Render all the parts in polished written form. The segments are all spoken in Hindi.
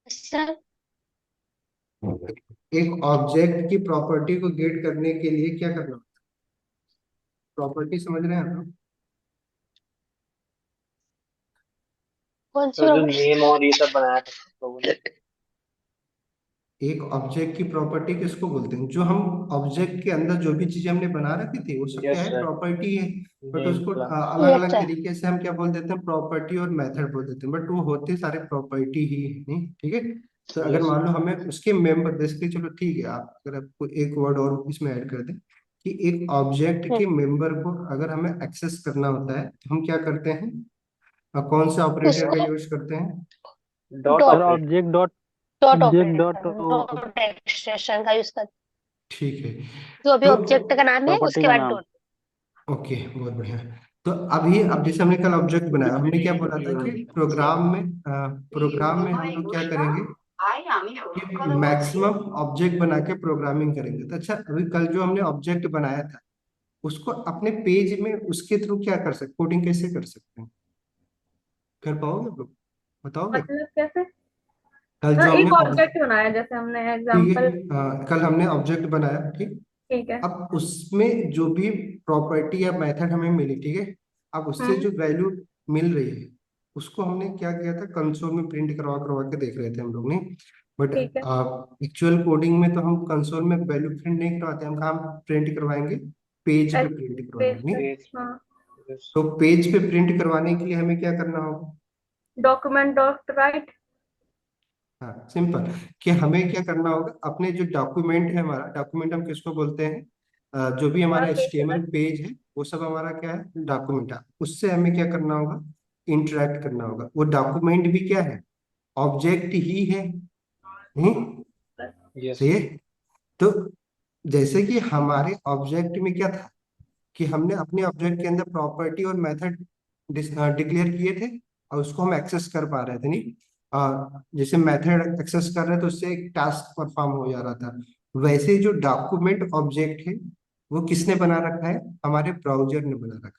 सर। एक ऑब्जेक्ट की प्रॉपर्टी को गेट करने के लिए क्या करना होता है? प्रॉपर्टी समझ रहे हैं आप लोग? कौन सी तो जो प्रॉपर्टी? नेम और ये सब बनाया था ना, तो वो एक ऑब्जेक्ट की प्रॉपर्टी किसको बोलते हैं? जो हम ऑब्जेक्ट के अंदर जो भी चीजें हमने बना रखी थी वो सब क्या यस है? सर। प्रॉपर्टी है। बट नेम उसको क्लास। अलग यस अलग सर। तरीके से हम क्या बोल देते हैं? प्रॉपर्टी और मेथड बोल देते हैं, बट वो होते सारे प्रॉपर्टी ही नहीं, ठीक है। तो अगर यस मान सर। लो हमें उसके मेंबर, बेसिकली चलो ठीक है, आप अगर आपको एक वर्ड और इसमें ऐड कर दें कि एक ऑब्जेक्ट के मेंबर को अगर हमें एक्सेस करना होता है तो हम क्या करते हैं? कौन से ऑपरेटर का उसको यूज करते हैं? Dot sir dot operator. Object dot dot object dot operator, dot extension का यूज कर। ठीक है। जो अभी तो ऑब्जेक्ट का नाम है प्रॉपर्टी उसके का बाद नाम। डॉट। ओके, बहुत बढ़िया। तो अभी अब जैसे हमने कल ऑब्जेक्ट बनाया, हमने क्या बोला था कि प्रोग्राम में हम लोग क्या करेंगे कि मैक्सिमम ऑब्जेक्ट बना के प्रोग्रामिंग करेंगे। तो अच्छा, अभी कल जो हमने ऑब्जेक्ट बनाया था उसको अपने पेज में उसके थ्रू क्या कर सकते, कोडिंग कैसे कर सकते हैं? कर पाओगे आप लोग? बताओगे? मतलब कैसे? कल जो हमने एक ऑब्जेक्ट बनाया जैसे हमने ठीक एग्जांपल। है, कल हमने ऑब्जेक्ट बनाया, ठीक। ठीक है। अब उसमें जो भी प्रॉपर्टी या मेथड हमें मिली, ठीक है, अब उससे हम्म। जो वैल्यू मिल रही है उसको हमने क्या किया था? कंसोल में प्रिंट करवा करवा के देख रहे थे हम लोग, नहीं। बट ठीक है। एक्चुअल कोडिंग में तो हम कंसोल में वैल्यू प्रिंट नहीं करवाते, हम कहाँ प्रिंट करवाएंगे? पेज पे एच प्रिंट पेज करवाएंगे, पे। नहीं। पेज। हाँ। यस। तो पेज पे प्रिंट करवाने के लिए हमें क्या करना होगा? Document dot right. हाँ, सिंपल। कि हमें क्या करना होगा? अपने जो डॉक्यूमेंट है, हमारा डॉक्यूमेंट हम किसको बोलते हैं? जो भी हमारा हमारा पेज है। HTML पेज है वो सब हमारा क्या है? डॉक्यूमेंट है। उससे हमें क्या करना होगा? इंटरेक्ट करना होगा। वो डॉक्यूमेंट भी क्या है? ऑब्जेक्ट ही है, नहीं? यस। सही है। तो जैसे कि हमारे ऑब्जेक्ट में क्या था कि हमने अपने ऑब्जेक्ट के अंदर प्रॉपर्टी और मेथड डिक्लेयर किए थे और उसको हम एक्सेस कर पा रहे थे, नहीं। जैसे मेथड एक्सेस कर रहे थे उससे एक टास्क परफॉर्म हो जा रहा था। वैसे ही जो डॉक्यूमेंट ऑब्जेक्ट है वो किसने बना रखा है? हमारे ब्राउजर ने बना रखा है,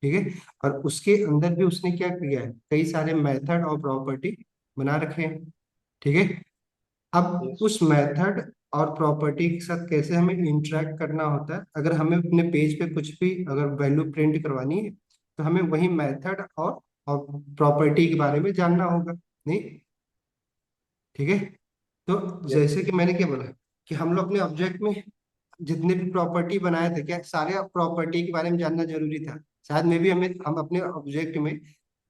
ठीक है। और उसके अंदर भी उसने क्या किया है? कई सारे मेथड और प्रॉपर्टी बना रखे हैं, ठीक है। अब यस। उस मेथड और प्रॉपर्टी के साथ कैसे हमें इंटरेक्ट करना होता है? अगर हमें अपने पेज पे कुछ भी अगर वैल्यू प्रिंट करवानी है तो हमें वही मेथड और प्रॉपर्टी के बारे में जानना होगा, नहीं? ठीक है। तो यस। जैसे कि मैंने क्या बोला कि हम लोग अपने ऑब्जेक्ट में जितने भी प्रॉपर्टी बनाए थे, क्या सारे प्रॉपर्टी के बारे में जानना जरूरी था? शायद में भी हम अपने ऑब्जेक्ट में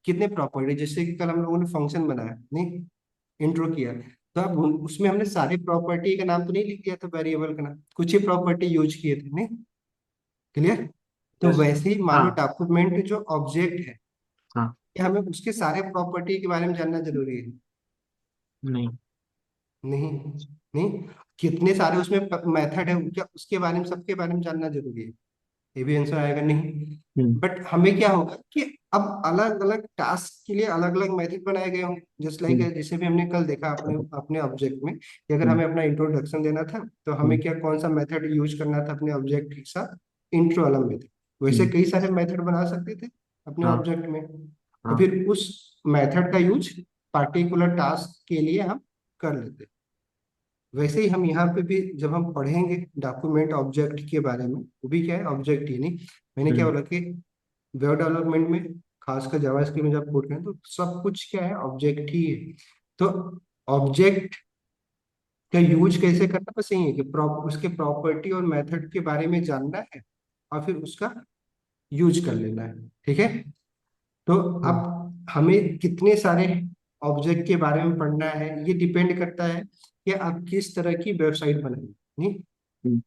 कितने प्रॉपर्टी, जैसे कि कल हम लोगों ने फंक्शन बनाया, नहीं, इंट्रो किया, तो अब उसमें हमने सारे प्रॉपर्टी का नाम तो नहीं लिख दिया था, वेरिएबल का नाम, कुछ ही प्रॉपर्टी यूज किए थे, नहीं। क्लियर? तो यस। वैसे ही मान लो हाँ डॉक्यूमेंट जो ऑब्जेक्ट है, हाँ। क्या हमें उसके सारे प्रॉपर्टी के बारे में जानना जरूरी है? नहीं। नहीं, नहीं। कितने सारे उसमें मेथड है, क्या उसके बारे में, सबके बारे में जानना जरूरी है? ये भी आंसर आएगा, नहीं। हम्म बट हमें क्या होगा कि अब अलग अलग टास्क के लिए अलग अलग मेथड बनाए गए होंगे, जस्ट लाइक हम्म जैसे भी हमने कल देखा अपने अपने ऑब्जेक्ट में कि अगर हम्म हमें अपना इंट्रोडक्शन देना था तो हमें हम्म क्या, कौन सा मेथड यूज करना था अपने ऑब्जेक्ट के साथ? इंट्रो वाला मेथड। वैसे हम्म, कई सारे मेथड बना सकते थे अपने हाँ ऑब्जेक्ट में, और हाँ। फिर उस मेथड का यूज पार्टिकुलर टास्क के लिए हम कर लेते। वैसे ही हम यहाँ पे भी जब हम पढ़ेंगे डॉक्यूमेंट ऑब्जेक्ट के बारे में, वो भी क्या है? ऑब्जेक्ट ही, नहीं। मैंने क्या हम्म बोला कि वेब डेवलपमेंट में, खासकर जावास्क्रिप्ट में जब कोड करें तो सब कुछ क्या है? ऑब्जेक्ट ही है। तो ऑब्जेक्ट का यूज कैसे करना, बस यही है कि उसके प्रॉपर्टी और मेथड के बारे में जानना है और फिर उसका यूज कर लेना है, ठीक है। तो हम्म अब हमें कितने सारे ऑब्जेक्ट के बारे में पढ़ना है ये डिपेंड करता है कि आप किस तरह की वेबसाइट बनाएंगे, नहीं। हम्म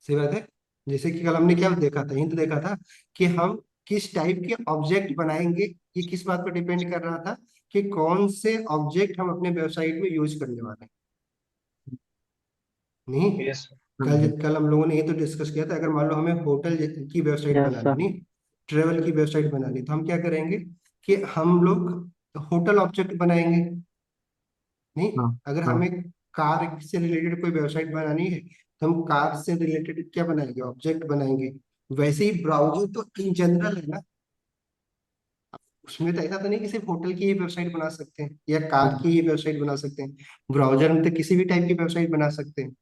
सही बात है। जैसे कि कल हमने क्या देखा था, हिंट देखा था कि हम किस टाइप के ऑब्जेक्ट बनाएंगे। ये किस बात पर डिपेंड कर रहा था कि कौन से ऑब्जेक्ट हम अपने वेबसाइट में यूज करने वाले हैं, नहीं। यस। कल हम्म। कल हम लोगों ने ये तो डिस्कस किया था, अगर मान लो हमें होटल की वेबसाइट यस बनानी, सर। नहीं, ट्रेवल की वेबसाइट बनानी, तो हम क्या करेंगे कि हम लोग होटल ऑब्जेक्ट बनाएंगे, नहीं। हाँ अगर हाँ। हमें कार से रिलेटेड कोई वेबसाइट बनानी है तो हम कार से रिलेटेड क्या बनाएंगे? ऑब्जेक्ट बनाएंगे। वैसे ही ब्राउजर तो इन जनरल है ना, उसमें तो ऐसा तो नहीं कि सिर्फ होटल की ही वेबसाइट बना सकते हैं या कार की ही वेबसाइट बना सकते हैं। ब्राउजर में तो किसी भी टाइप की वेबसाइट बना सकते हैं।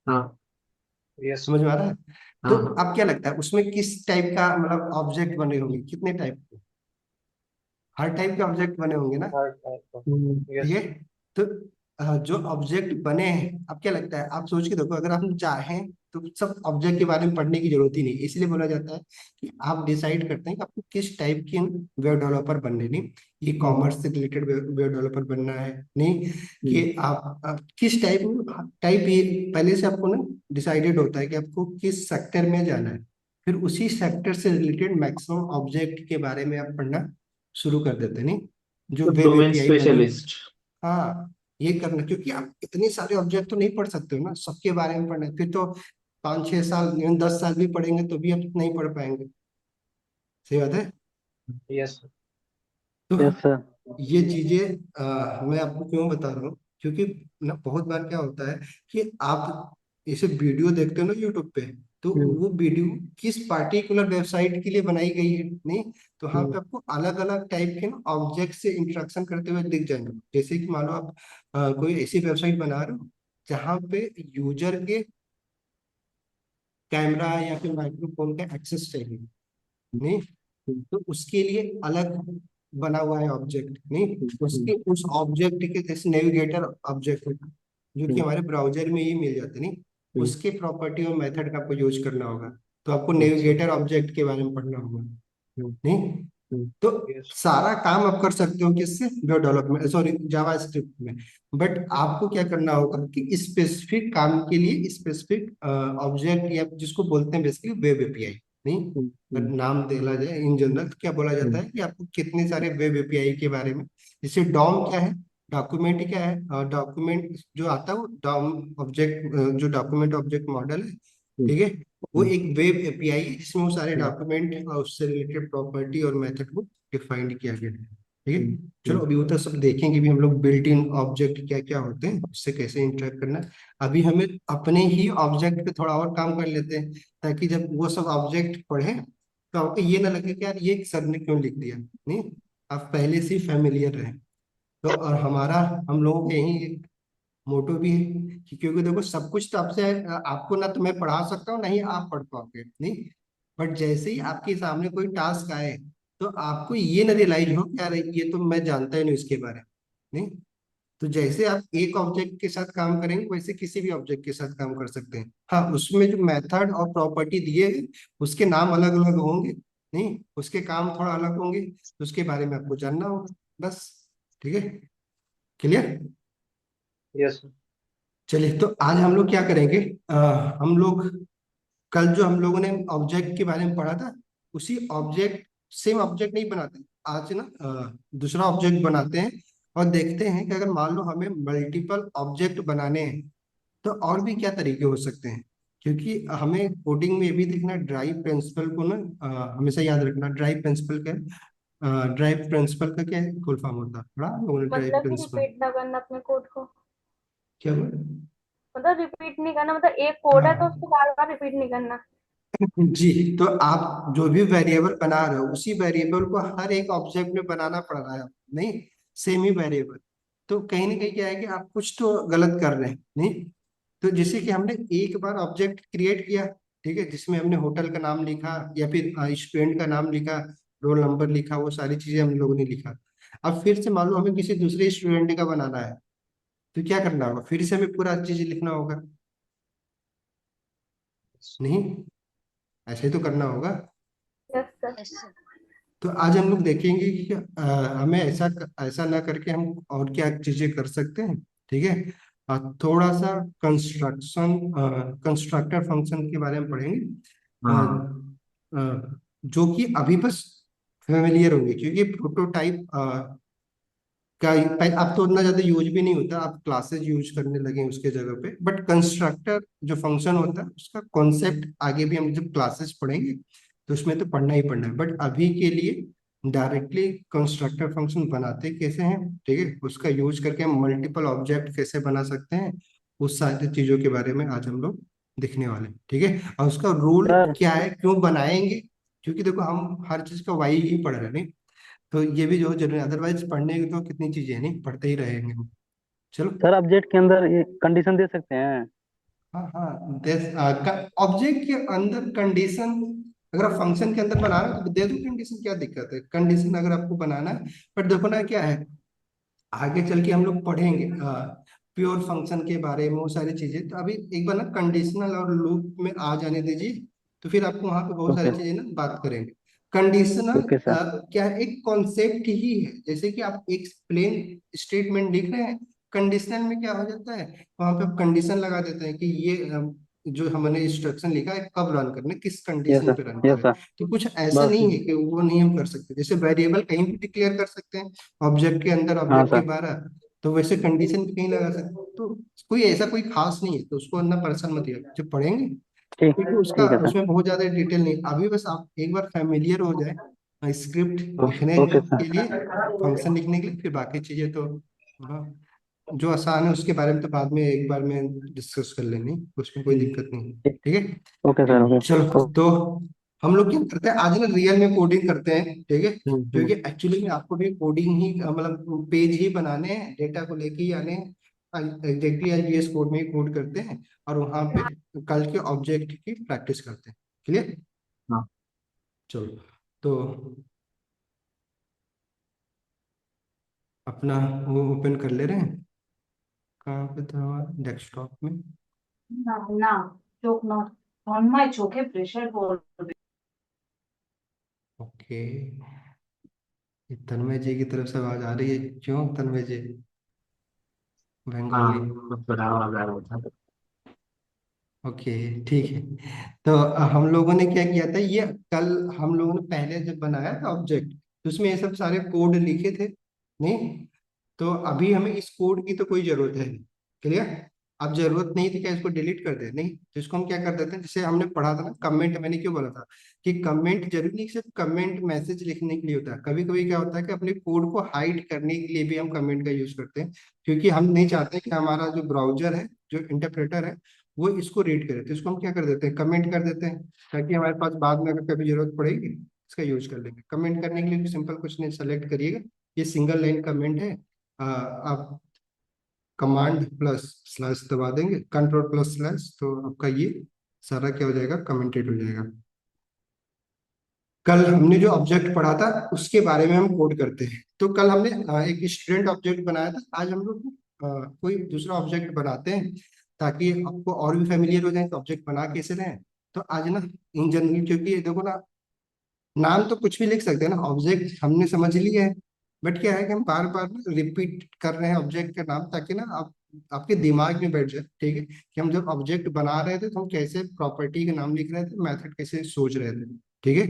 हाँ। यस। समझ में आ रहा है? तो हाँ हाँ। अब क्या लगता है उसमें किस टाइप का मतलब ऑब्जेक्ट बने होंगे, कितने टाइप के? हर टाइप के ऑब्जेक्ट बने होंगे ना। हर टाइप का। ठीक यस। है। तो जो ऑब्जेक्ट बने हैं, अब क्या लगता है, आप सोच के देखो, अगर हम चाहें तो सब ऑब्जेक्ट के बारे में पढ़ने की जरूरत ही नहीं, इसलिए बोला जाता है कि आप डिसाइड करते हैं कि आपको किस टाइप की वेब डेवलपर बनने, नहीं ई कॉमर्स से रिलेटेड वेब डेवलपर बनना है, नहीं कि आप किस टाइप ये पहले से आपको ना डिसाइडेड होता है कि आपको किस सेक्टर में जाना है। फिर उसी सेक्टर से रिलेटेड मैक्सिमम ऑब्जेक्ट के बारे में आप पढ़ना शुरू कर देते हैं, नहीं जो वेब डोमेन एपीआई बने। स्पेशलिस्ट। हाँ, ये करना, क्योंकि आप इतने सारे ऑब्जेक्ट तो नहीं पढ़ सकते हो ना, सबके बारे में पढ़ना है फिर तो 5 6 साल even 10 साल भी पढ़ेंगे तो भी आप नहीं पढ़ पाएंगे। सही बात है। यस। तो यस सर। ये चीजें मैं आपको क्यों बता रहा हूँ, क्योंकि ना बहुत बार क्या होता है कि आप इसे वीडियो देखते हो ना यूट्यूब पे, तो वो वीडियो किस पार्टिकुलर वेबसाइट के लिए बनाई गई है, नहीं तो वहाँ पे आपको अलग अलग टाइप के ना ऑब्जेक्ट से इंटरेक्शन करते हुए दिख जाएंगे। जैसे कि मान लो आप कोई ऐसी वेबसाइट बना रहे हो जहाँ पे यूजर के कैमरा या फिर माइक्रोफोन का एक्सेस चाहिए, नहीं तो उसके लिए अलग बना हुआ है ऑब्जेक्ट, नहीं उसके उस ऑब्जेक्ट के जैसे नेविगेटर ऑब्जेक्ट जो कि हमारे ब्राउजर में ही मिल जाते, नहीं उसके प्रॉपर्टी और मेथड का आपको यूज करना होगा। तो आपको नेविगेटर ऑब्जेक्ट के बारे में पढ़ना होगा, नहीं तो यस। सारा काम आप कर सकते हो किससे, वेब डेवलपमेंट सॉरी जावा स्क्रिप्ट में। बट आपको क्या करना होगा कि स्पेसिफिक काम के लिए स्पेसिफिक ऑब्जेक्ट या जिसको बोलते हैं बेसिकली वेब एपीआई, नहीं अगर नाम दिला जाए इन जनरल तो क्या बोला जाता है कि आपको कितने सारे वेब एपीआई के बारे में, जैसे डॉम क्या है, डॉक्यूमेंट क्या है, डॉक्यूमेंट जो आता है वो डॉम ऑब्जेक्ट जो डॉक्यूमेंट ऑब्जेक्ट मॉडल है, ठीक है वो एक वेब एपीआई है जिसमें वो सारे डॉक्यूमेंट और उससे रिलेटेड प्रॉपर्टी और मेथड को डिफाइंड किया गया है। ठीक है, चलो अभी वो तो सब देखेंगे भी हम लोग, बिल्ट इन ऑब्जेक्ट क्या क्या होते हैं, उससे कैसे इंटरेक्ट करना है। अभी हमें अपने ही ऑब्जेक्ट पे थोड़ा और काम कर लेते हैं, ताकि जब वो सब ऑब्जेक्ट पढ़े तो आपको ये ना लगे कि यार ये सर ने क्यों लिख दिया, नहीं आप पहले से फेमिलियर रहे। तो और हमारा हम लोगों के यही मोटो भी है कि क्योंकि देखो सब कुछ तो आपसे आपको ना तो मैं पढ़ा सकता हूँ ना ही आप पढ़ पाओगे, नहीं बट जैसे ही आपके सामने कोई टास्क आए तो आपको ये ना रियलाइज हो कि यार ये तो मैं जानता ही नहीं इसके बारे में, नहीं तो जैसे आप एक ऑब्जेक्ट के साथ काम करेंगे वैसे किसी भी ऑब्जेक्ट के साथ काम कर सकते हैं। हाँ, उसमें जो मेथड और प्रॉपर्टी दिए हैं उसके नाम अलग अलग होंगे, नहीं उसके काम थोड़ा अलग होंगे, तो उसके बारे में आपको जानना होगा बस। ठीक है, क्लियर। यस। चलिए तो आज हम लोग क्या करेंगे, हम लोग कल जो हम लोगों ने ऑब्जेक्ट के बारे में पढ़ा था उसी ऑब्जेक्ट सेम ऑब्जेक्ट नहीं बनाते, आज ना दूसरा ऑब्जेक्ट बनाते हैं और देखते हैं कि अगर मान लो हमें मल्टीपल ऑब्जेक्ट बनाने हैं तो और भी क्या तरीके हो सकते हैं। क्योंकि हमें कोडिंग में ये भी देखना, ड्राइव प्रिंसिपल को ना हमेशा याद रखना, ड्राइव प्रिंसिपल क्या है, ड्राइव प्रिंसिपल का क्या है फुल फॉर्म होता है, पढ़ा हम लोगों ने ड्राइव मतलब कि प्रिंसिपल रिपीट ना करना अपने कोड को। क्या हुआ। मतलब रिपीट नहीं करना, मतलब एक कोड है तो हाँ उसको बार बार रिपीट नहीं करना। जी, तो आप जो भी वेरिएबल बना रहे हो उसी वेरिएबल को हर एक ऑब्जेक्ट में बनाना पड़ रहा है, नहीं सेम ही वेरिएबल, तो कहीं ना कहीं क्या है कि आप कुछ तो गलत कर रहे हैं, नहीं तो जैसे कि हमने एक बार ऑब्जेक्ट क्रिएट किया, ठीक है जिसमें हमने होटल का नाम लिखा या फिर स्टूडेंट का नाम लिखा, रोल नंबर लिखा, वो सारी चीजें हम लोगों ने लिखा। अब फिर से मान लो हमें किसी दूसरे स्टूडेंट का बनाना है तो क्या करना होगा, फिर से हमें पूरा चीज लिखना होगा, नहीं ऐसे ही तो करना होगा। Yes sir. Yes sir. तो आज हम लोग देखेंगे कि हमें ऐसा ना करके हम और क्या चीजें कर सकते हैं। ठीक है, थोड़ा सा कंस्ट्रक्टर फंक्शन के बारे में पढ़ेंगे, हाँ। जो कि अभी बस फेमिलियर होंगे क्योंकि प्रोटोटाइप का अब तो उतना ज्यादा यूज भी नहीं होता, आप क्लासेस यूज करने लगे हैं उसके जगह पे, बट कंस्ट्रक्टर जो फंक्शन होता है उसका कॉन्सेप्ट आगे भी हम जब क्लासेस पढ़ेंगे तो उसमें तो पढ़ना ही पढ़ना है, बट अभी के लिए डायरेक्टली कंस्ट्रक्टर फंक्शन बनाते कैसे हैं, ठीक है उसका यूज करके हम मल्टीपल ऑब्जेक्ट कैसे बना सकते हैं, उस सारी चीजों के बारे में आज हम लोग दिखने वाले हैं। ठीक है, और उसका रूल सर। क्या है, क्यों बनाएंगे, क्योंकि देखो हम हर चीज का वाई ही पढ़ रहे हैं, नहीं? तो ये भी जो जरूरी, अदरवाइज पढ़ने की तो कितनी चीजें हैं, नहीं पढ़ते ही रहेंगे हम। चलो। सर ऑब्जेक्ट के अंदर ये कंडीशन दे सकते हैं? हाँ हाँ, ऑब्जेक्ट के अंदर कंडीशन, अगर आप फंक्शन के अंदर बना रहे हो तो दे दो कंडीशन, क्या दिक्कत है कंडीशन अगर आपको बनाना है। बट देखो ना क्या है, आगे चल के हम लोग पढ़ेंगे प्योर फंक्शन के बारे में, वो सारी चीजें। तो अभी एक बार ना कंडीशनल और लूप में आ जाने दीजिए, तो फिर आपको वहां पे बहुत सारी ओके। चीजें ना बात करेंगे। Conditional okay sir. क्या है, एक कॉन्सेप्ट ही है। जैसे कि आप एक प्लेन स्टेटमेंट लिख रहे हैं, कंडीशनल में क्या हो जाता है, वहां पे आप कंडीशन लगा देते हैं कि ये जो हमने इंस्ट्रक्शन लिखा है कब रन करना है, किस यस कंडीशन सर। पे रन यस करना सर। है। तो कुछ ऐसा बस। नहीं है कि वो नहीं हम कर सकते। जैसे वेरिएबल कहीं भी डिक्लेयर कर सकते हैं ऑब्जेक्ट के अंदर, हाँ ऑब्जेक्टिव सर। 12, तो वैसे कंडीशन भी कहीं लगा सकते हो। तो कोई ऐसा कोई खास नहीं है, तो उसको अंदर परेशान मत होइए जब पढ़ेंगे, ठीक। क्योंकि उसका ठीक है सर। उसमें बहुत ज्यादा डिटेल नहीं। अभी बस आप एक बार फैमिलियर हो जाए स्क्रिप्ट लिखने ओके के लिए, सर। फंक्शन लिखने के लिए, फिर बाकी चीजें तो हाँ, जो आसान है उसके बारे में तो बाद में एक बार में डिस्कस कर लेंगे, उसमें कोई दिक्कत नहीं है। ठीक। ठीक है। Okay sir. ओके। चलो तो हम लोग क्या करते हैं आज ना, रियल में कोडिंग करते हैं, ठीक है? हम्म। क्योंकि एक्चुअली में आपको भी कोडिंग ही मतलब पेज ही बनाने हैं, डेटा को लेके ही आने हैं। एग्जैक्टली आज VS कोड में ही कोड करते हैं, और वहां पे कल के ऑब्जेक्ट की प्रैक्टिस करते हैं। क्लियर? हाँ। चलो तो अपना वो ओपन कर ले रहे हैं, कहाँ पे था, डेस्कटॉप में। No, no, joke not. On my choke है pressure board. ओके, ये तन्मय जी की तरफ से आवाज आ रही है, क्यों तन्मय जी? हाँ, बंगाली। बस बढ़ावा आ रहा था। ओके, ठीक है। तो हम लोगों ने क्या किया था, ये कल हम लोगों ने पहले जब बनाया था ऑब्जेक्ट, तो उसमें ये सब सारे कोड लिखे थे, नहीं? तो अभी हमें इस कोड की तो कोई जरूरत है नहीं। क्लियर? अब जरूरत नहीं थी क्या इसको डिलीट कर दे? नहीं, तो इसको हम क्या कर देते हैं, जैसे हमने पढ़ा था ना कमेंट, मैंने क्यों बोला था कि कमेंट जरूरी नहीं कि सिर्फ कमेंट मैसेज लिखने के लिए होता है। कभी कभी क्या होता है कि अपने कोड को हाइड करने के लिए भी हम कमेंट का यूज करते हैं, क्योंकि हम नहीं चाहते कि हमारा जो ब्राउजर है, जो इंटरप्रेटर है, वो इसको रीड करे। तो इसको हम क्या कर देते हैं, कमेंट कर देते हैं, ताकि हमारे पास बाद में अगर कभी जरूरत पड़ेगी इसका यूज कर लेंगे। कमेंट करने के लिए सिंपल कुछ नहीं, सेलेक्ट करिएगा, ये सिंगल लाइन कमेंट है। आप कमांड प्लस स्लैश दबा देंगे, कंट्रोल प्लस स्लैश, तो आपका ये सारा क्या हो जाएगा, कमेंटेड हो जाएगा। कल हमने जो ऑब्जेक्ट पढ़ा था उसके बारे में हम कोड करते हैं। तो कल हमने एक स्टूडेंट ऑब्जेक्ट बनाया था, आज हम लोग कोई दूसरा ऑब्जेक्ट बनाते हैं, ताकि आपको और भी फेमिलियर हो जाए कि ऑब्जेक्ट बना कैसे रहे। तो आज ना इन जनरल, क्योंकि देखो ना, नाम तो कुछ भी लिख सकते हैं ना, ऑब्जेक्ट हमने समझ लिया है, बट क्या है कि हम बार बार रिपीट कर रहे हैं ऑब्जेक्ट का नाम, ताकि ना आप आपके दिमाग में बैठ जाए। ठीक है, कि हम जब ऑब्जेक्ट बना रहे थे तो हम कैसे प्रॉपर्टी का नाम लिख रहे थे, मेथड कैसे सोच रहे थे। ठीक है,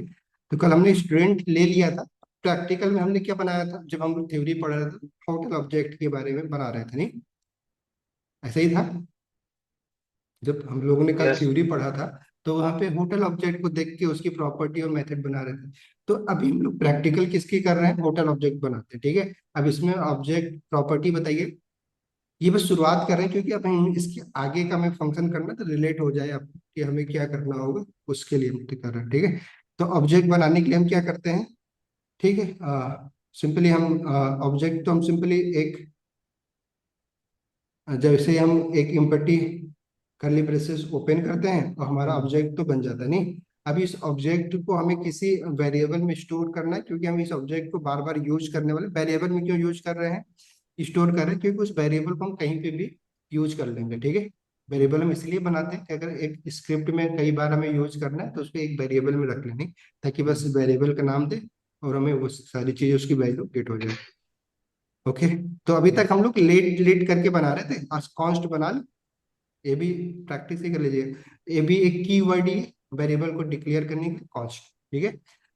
तो कल हमने स्टूडेंट ले लिया था। प्रैक्टिकल में हमने क्या बनाया था, जब हम लोग थ्योरी पढ़ रहे थे होटल ऑब्जेक्ट के बारे में बना रहे थे, नहीं ऐसा ही था? जब हम लोगों ने कल यस। थ्योरी पढ़ा था, तो वहां पे होटल ऑब्जेक्ट को देख के उसकी प्रॉपर्टी और मेथड बना रहे थे। तो अभी हम लोग प्रैक्टिकल किसकी कर रहे हैं, होटल ऑब्जेक्ट बनाते हैं। ठीक है, अब इसमें ऑब्जेक्ट प्रॉपर्टी बताइए। ये बस शुरुआत कर रहे हैं, क्योंकि अब हम इसके आगे का हमें फंक्शन करना है, तो रिलेट हो जाए आपको कि हमें क्या करना होगा, उसके लिए हम कर रहे हैं। ठीक है, तो ऑब्जेक्ट बनाने के लिए हम क्या करते हैं, ठीक है, सिंपली हम ऑब्जेक्ट तो हम सिंपली एक, जैसे हम एक इम्पटी करली ब्रेसेस ओपन करते हैं और हमारा ऑब्जेक्ट तो बन जाता है, नहीं? अभी इस ऑब्जेक्ट को हमें किसी वेरिएबल में स्टोर करना है, क्योंकि हम इस ऑब्जेक्ट को बार बार यूज करने वाले। वेरिएबल में क्यों यूज कर रहे हैं, स्टोर कर रहे हैं, क्योंकि उस वेरिएबल को हम कहीं पे भी यूज कर लेंगे। ठीक है, वेरिएबल हम इसलिए बनाते हैं कि अगर एक स्क्रिप्ट में कई बार हमें यूज करना है तो उसको एक वेरिएबल में रख लेंगे, ताकि बस वेरिएबल का नाम दे और हमें वो सारी चीजें उसकी वैल्यू गेट हो जाए। ओके, तो अभी तक हम लोग लेट डिलीट करके बना रहे थे, आज कॉन्स्ट बना ले। ये भी प्रैक्टिस ही कर लीजिए। ये भी एक की वर्ड ही है वेरिएबल को डिक्लेयर करने के लिए, कॉन्स्ट। ठीक है,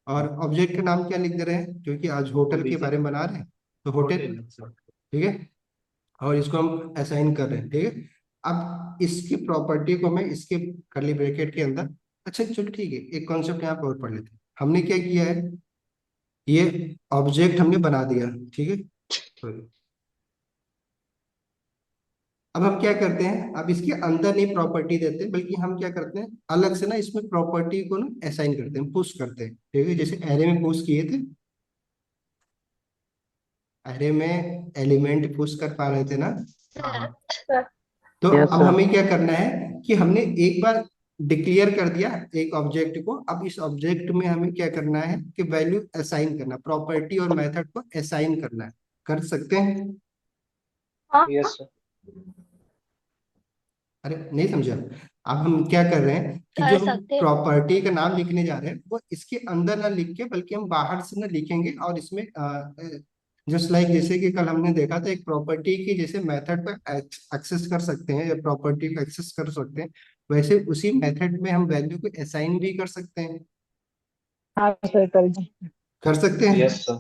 और ऑब्जेक्ट का नाम क्या लिख दे रहे हैं, क्योंकि आज होटल के बारे में बना रहे हैं, तो होटल। ठीक है, और इसको हम असाइन कर रहे हैं। ठीक है, अब इसकी प्रॉपर्टी को मैं इसके करली ब्रैकेट के अंदर, अच्छा चलो ठीक है, एक कॉन्सेप्ट यहाँ पर और पढ़ लेते हैं। हमने क्या किया है, ये ऑब्जेक्ट हमने बना दिया। ठीक है, अब हम क्या करते हैं, अब इसके अंदर नहीं प्रॉपर्टी देते, बल्कि हम क्या करते हैं अलग से ना इसमें प्रॉपर्टी को ना असाइन करते हैं, पुश करते हैं, ठीक है। जैसे एरे में पुश किए थे, एरे में एलिमेंट पुश कर पा रहे थे ना, हाँ सर तो यस अब सर। हमें क्या करना है कि हमने एक बार डिक्लेयर कर दिया एक ऑब्जेक्ट को, अब इस ऑब्जेक्ट में हमें क्या करना है कि वैल्यू असाइन करना, प्रॉपर्टी और मेथड को असाइन करना है। कर सकते हैं? हाँ यस सर अरे नहीं समझा। अब हम क्या कर रहे हैं कि जो कर हम सकते हैं। प्रॉपर्टी का नाम लिखने जा रहे हैं वो इसके अंदर ना लिख के, बल्कि हम बाहर से ना लिखेंगे, और इसमें जस्ट लाइक जैसे कि कल हमने देखा था एक प्रॉपर्टी की जैसे मेथड पर एक्सेस कर सकते हैं या प्रॉपर्टी को एक्सेस कर सकते हैं, वैसे उसी मेथड में हम वैल्यू को असाइन भी कर सकते हैं। हाँ सर कर दो। कर सकते हैं? यस सर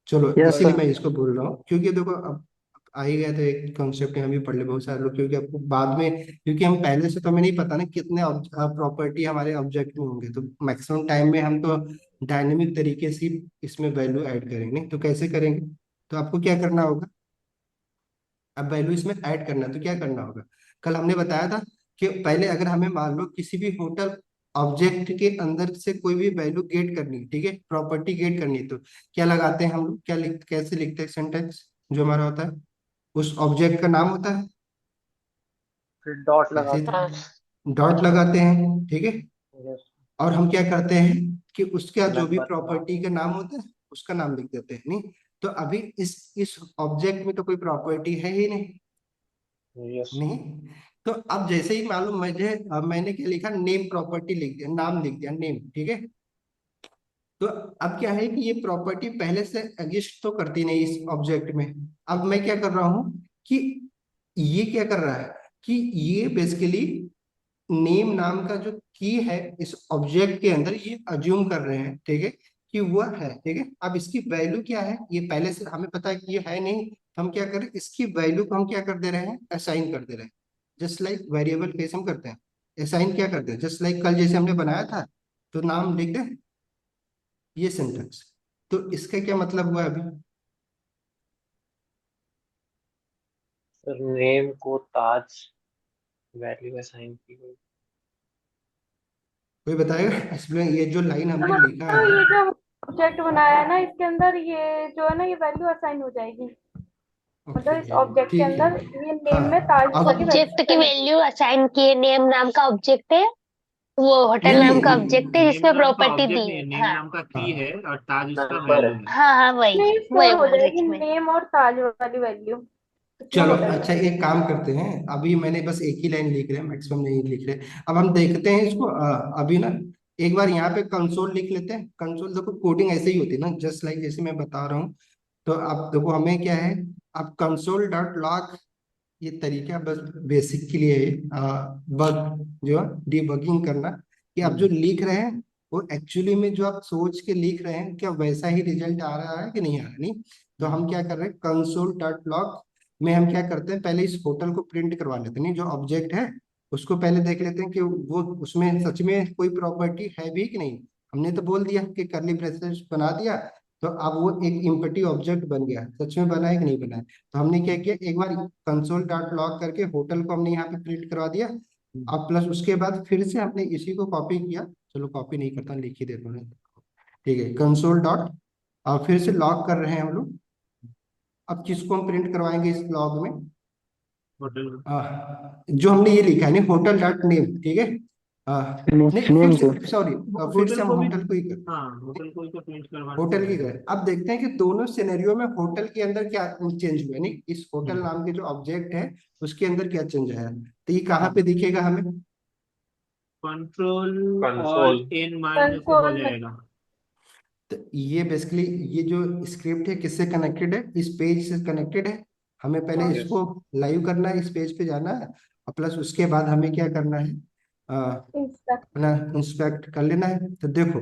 चलो यस इसीलिए सर। मैं इसको बोल रहा हूँ, क्योंकि देखो अब आ ही गया था एक कॉन्सेप्ट, हम भी पढ़ ले बहुत सारे लोग, क्योंकि आपको बाद में, क्योंकि हम पहले से तो हमें नहीं पता ना कितने प्रॉपर्टी हमारे ऑब्जेक्ट में होंगे, तो मैक्सिमम टाइम में हम तो डायनेमिक तरीके से ही इसमें वैल्यू ऐड करेंगे। तो कैसे करेंगे, तो आपको क्या करना होगा, अब वैल्यू इसमें ऐड करना है तो क्या करना होगा, कल हमने बताया था कि पहले अगर हमें मान लो किसी भी होटल ऑब्जेक्ट के अंदर से कोई भी वैल्यू गेट करनी है, ठीक है, प्रॉपर्टी गेट करनी है, तो क्या लगाते हैं हम लोग, क्या लिख कैसे लिखते हैं सेंटेंस जो हमारा होता है, उस ऑब्जेक्ट का नाम होता है, फिर डॉट ऐसे लगाते हैं। डॉट लगाते हैं, ठीक है। यस और हम क्या करते हैं कि उसका जो भी नंबर प्रॉपर्टी का नाम होता है उसका नाम लिख देते हैं, नहीं तो अभी इस ऑब्जेक्ट में तो कोई प्रॉपर्टी है ही नहीं, यस नहीं। तो अब जैसे ही मालूम मैंने क्या लिखा, नेम प्रॉपर्टी लिख दिया, नाम लिख दिया, नेम, ठीक है। तो अब क्या है कि ये प्रॉपर्टी पहले से एग्जिस्ट तो करती नहीं इस ऑब्जेक्ट में। अब मैं क्या कर रहा हूँ कि ये क्या कर रहा है कि ये बेसिकली नेम नाम का जो की है इस ऑब्जेक्ट के अंदर, ये अज्यूम कर रहे हैं, ठीक है, कि वह है, ठीक है। अब इसकी वैल्यू क्या है, ये पहले से हमें पता है कि ये है नहीं, तो हम क्या करें, इसकी वैल्यू को हम क्या कर दे रहे हैं, असाइन कर दे रहे हैं। जस्ट लाइक वेरिएबल कैसे हम करते हैं, असाइन क्या करते हैं, जस्ट लाइक कल जैसे हमने बनाया था, तो नाम लिख दे, ये सेंटेंस। तो इसका क्या मतलब हुआ अभी, सर नेम को ताज वैल्यू असाइन की गई। कोई बताएगा एक्सप्लेन, ये जो लाइन हमने मतलब लिखा तो है। ये जो ऑब्जेक्ट बनाया है ना इसके अंदर ये जो है ना ये वैल्यू असाइन हो जाएगी, ओके मतलब इस ऑब्जेक्ट के ठीक है। अंदर ये नेम में हाँ ताज वाली वैल्यू ऑब्जेक्ट की वैल्यू असाइन किए, नेम नाम का ऑब्जेक्ट है, वो होटल नहीं नाम का नहीं, ऑब्जेक्ट है नेम जिसमें नाम का प्रॉपर्टी ऑब्जेक्ट दी नहीं है, है। नेम हाँ नाम का की हाँ है और ताज उसका नंबर है। वैल्यू है। हाँ हाँ, वही नहीं वही स्टोर हो बोल रही जाएगी थी मैं। नेम और ताज वाली वैल्यू इसमें चलो होटल अच्छा एक काम करते हैं, अभी मैंने बस एक ही लाइन लिख रहे हैं, मैक्सिमम नहीं लिख रहे। अब हम देखते हैं इसको, अभी ना एक बार यहाँ पे कंसोल लिख लेते हैं। कंसोल देखो कोडिंग ऐसे ही होती है ना, जस्ट लाइक जैसे मैं बता रहा हूँ। तो अब देखो हमें क्या है, अब कंसोल डॉट लॉग, ये तरीका बस बेसिक के लिए है, बग जो डीबगिंग करना, कि आप जो लिख रहे हैं वो एक्चुअली में जो आप सोच के लिख रहे हैं क्या वैसा ही रिजल्ट आ रहा है कि नहीं आ रहा, नहीं। तो हम क्या कर रहे हैं, कंसोल डॉट लॉग में हम क्या करते हैं, पहले इस होटल को प्रिंट करवा लेते हैं, नहीं जो ऑब्जेक्ट है उसको पहले देख लेते हैं कि वो उसमें सच में कोई प्रॉपर्टी है भी कि नहीं। हमने तो बोल दिया कि करली ब्रेसेस बना दिया, तो अब वो एक इम्पटी ऑब्जेक्ट बन गया, सच में बना है कि नहीं बना है। तो हमने क्या किया, एक बार कंसोल डॉट लॉग करके होटल को हमने यहाँ पे प्रिंट करवा दिया। अब प्लस उसके बाद फिर से हमने इसी को कॉपी किया, चलो कॉपी नहीं करता, लिख ही देता हूँ, ठीक है, कंसोल डॉट, और फिर से लॉग कर रहे हैं हम लोग। अब किसको हम प्रिंट करवाएंगे इस लॉग में, होटल जो हमने ये लिखा है नहीं, होटल डॉट नेम, ठीक है। नहीं फिर नेम को। से सॉरी, फिर से होटल हम को भी। होटल को ही कर, हाँ, होटल को ही तो प्रिंट करवाना होटल की पड़ेगा। गए। अब देखते हैं कि दोनों सिनेरियो में होटल के अंदर क्या चेंज हुआ, नहीं इस होटल नाम के जो ऑब्जेक्ट है उसके अंदर क्या चेंज आया, तो ये कहाँ पे दिखेगा हमें, कंट्रोल कंसोल ऑल्ट एन मारने से हो कंसोल में जाएगा। तो ये बेसिकली ये जो स्क्रिप्ट है किससे कनेक्टेड है, इस पेज से कनेक्टेड है। हमें पहले हाँ यस इसको लाइव करना है, इस पेज पे जाना है, और प्लस उसके बाद हमें क्या करना है, इंस्टा अपना इंस्पेक्ट कर लेना है। तो देखो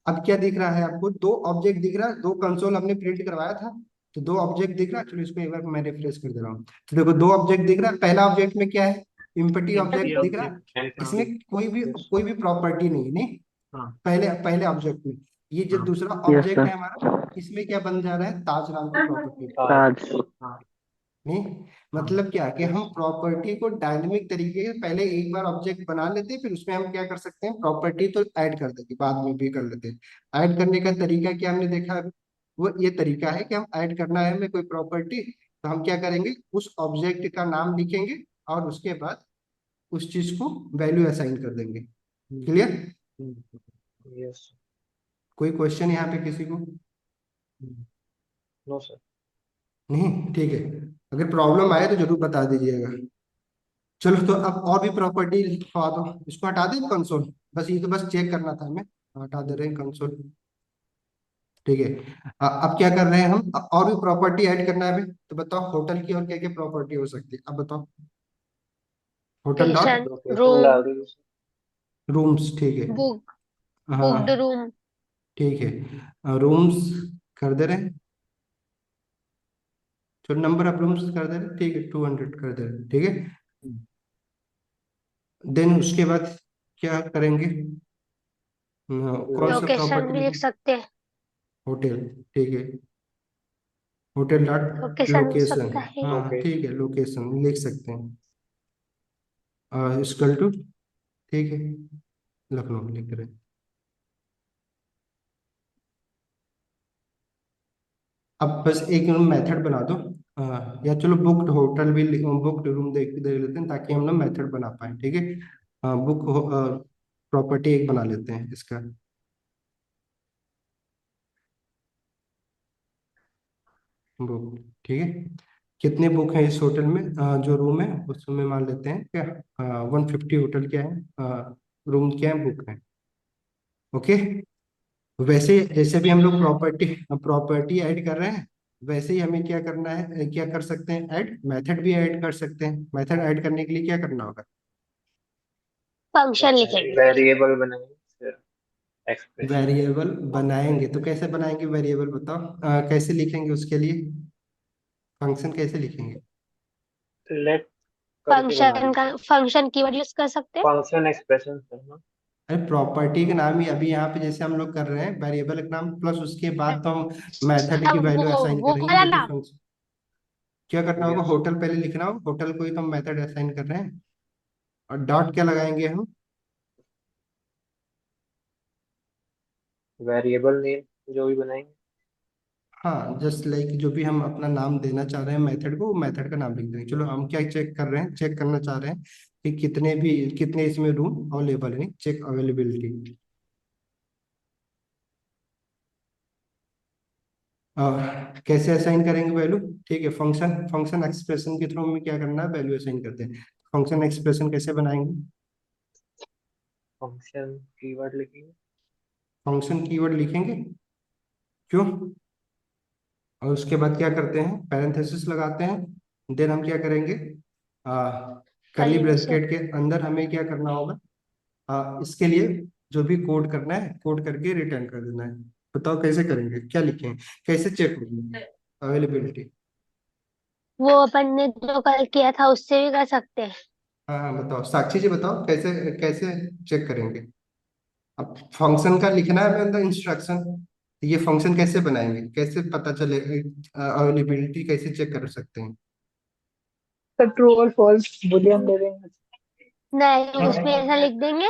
अब क्या दिख रहा है आपको, दो ऑब्जेक्ट दिख रहा है, दो कंसोल हमने प्रिंट करवाया था, तो दो ऑब्जेक्ट दिख रहा है। चलो इसको एक बार मैं रिफ्रेश कर दे रहा हूँ, तो देखो दो ऑब्जेक्ट दिख रहा है। पहला ऑब्जेक्ट में क्या है, इम्पटी एम्प्टी ऑब्जेक्ट दिख रहा है, ऑब्जेक्ट। हाँ इसमें यस कोई भी प्रॉपर्टी नहीं है, नहीं हाँ पहले पहले ऑब्जेक्ट में। ये जो हाँ दूसरा यस ऑब्जेक्ट सर। है हमारा, इसमें क्या बन जा रहा है, ताज नाम की प्रॉपर्टी। ताज ताज। हाँ। नहीं, मतलब क्या कि हम प्रॉपर्टी को डायनेमिक तरीके से पहले एक बार ऑब्जेक्ट बना लेते हैं, फिर उसमें हम क्या कर सकते हैं, प्रॉपर्टी तो ऐड कर देंगे, बाद में भी कर लेते हैं। ऐड करने का तरीका क्या हमने देखा है, वो ये तरीका है कि हम ऐड करना है हमें कोई प्रॉपर्टी, तो हम क्या करेंगे, उस ऑब्जेक्ट का नाम लिखेंगे और उसके बाद उस चीज को वैल्यू असाइन कर देंगे। क्लियर? यस। कोई क्वेश्चन यहाँ पे किसी को? No sir. नहीं, ठीक है। अगर प्रॉब्लम आए तो जरूर बता दीजिएगा। चलो, तो अब और भी प्रॉपर्टी लिखवा दो। इसको हटा दें कंसोल, बस ये तो बस चेक करना था हमें। हटा दे रहे हैं कंसोल। ठीक है। अब क्या कर रहे हैं हम, और भी प्रॉपर्टी ऐड करना है हमें, तो बताओ होटल की और क्या क्या प्रॉपर्टी हो सकती है, अब बताओ। Hotel dot location, location room, डाल दीजिए सर। रूम्स, ठीक है। बुक, बुक्ड हाँ, रूम। ठीक है, रूम्स कर दे रहे हैं। जो नंबर ऑफ रूम्स कर दे रहे हैं, ठीक है, 200 कर दे रहे हैं, ठीक है। देन उसके बाद क्या करेंगे, कौन सा लोकेशन प्रॉपर्टी भी लिख लिखें, सकते हैं, होटल, ठीक है। होटल डॉट लोकेशन हो लोकेशन, सकता है। हाँ हाँ, ठीक है, लोकेशन लिख सकते हैं। इक्वल टू, ठीक है, लखनऊ लिख रहे हैं। अब बस एक मेथड बना दो, या चलो बुक्ड होटल भी, बुक्ड रूम देख देख लेते हैं, ताकि हम लोग मेथड बना पाए, ठीक है। बुक प्रॉपर्टी एक बना लेते हैं इसका। बुक, ठीक है। कितने बुक हैं इस होटल में, जो रूम है उसमें मान लेते हैं क्या, 150 होटल क्या है, रूम क्या है, बुक है। ओके। वैसे जैसे भी हम लोग प्रॉपर्टी प्रॉपर्टी ऐड कर रहे हैं, वैसे ही हमें क्या करना है, क्या कर सकते हैं, ऐड मेथड भी ऐड कर सकते हैं। मेथड ऐड करने के लिए क्या करना होगा, फंक्शन लिखेंगे। वेरिएबल बनाएंगे फिर एक्सप्रेशन। वेरिएबल बनाएंगे। तो कैसे बनाएंगे वेरिएबल, बताओ, कैसे लिखेंगे उसके लिए, फंक्शन कैसे लिखेंगे। लेट करके बना फंक्शन का, दीजिए। फंक्शन कीवर्ड यूज कर सकते हैं। फंक्शन एक्सप्रेशन करना। अरे प्रॉपर्टी का नाम ही अभी यहाँ पे जैसे हम लोग कर रहे हैं, वेरिएबल का नाम प्लस उसके बाद तो हम मेथड की अब वैल्यू असाइन वो करेंगे, वाला जो कि ना, फंक्शन। क्या करना होगा, यस। होटल पहले लिखना होगा, होटल को ही तो हम मेथड असाइन कर रहे हैं। और डॉट क्या लगाएंगे हम, वेरिएबल नेम जो भी बनाएंगे। हाँ, जस्ट लाइक जो भी हम अपना नाम देना चाह रहे हैं मेथड को, वो मेथड का नाम लिख देंगे। चलो, हम क्या चेक कर रहे हैं, चेक करना चाह रहे हैं कि कितने इसमें रूम अवेलेबल है, चेक अवेलेबिलिटी। कैसे असाइन करेंगे वैल्यू, ठीक है, फंक्शन फंक्शन एक्सप्रेशन के थ्रू हमें क्या करना है, वैल्यू असाइन करते हैं। फंक्शन एक्सप्रेशन कैसे बनाएंगे, फंक्शन कीवर्ड लिखेंगे। फंक्शन कीवर्ड लिखेंगे, क्यों, और उसके बाद क्या करते हैं, पैरेंथेसिस लगाते हैं। देन हम क्या करेंगे, करली कर्ली ब्रेसेस। ब्रैकेट के अंदर हमें क्या करना होगा, इसके लिए जो भी कोड करना है, कोड करके रिटर्न कर देना है। बताओ कैसे करेंगे, क्या लिखेंगे, कैसे चेक होगी अवेलेबिलिटी। वो अपन ने जो कल किया था उससे भी कर सकते हैं। हाँ हाँ, बताओ साक्षी जी, बताओ कैसे कैसे चेक करेंगे। अब फंक्शन का लिखना है हमें अंदर इंस्ट्रक्शन, ये फंक्शन कैसे बनाएंगे, कैसे पता चलेगा अवेलेबिलिटी, कैसे चेक कर सकते हैं। तो ट्रू और फॉल्स बुलियन दे देंगे। नहीं, उसमें ऐसा लिख देंगे,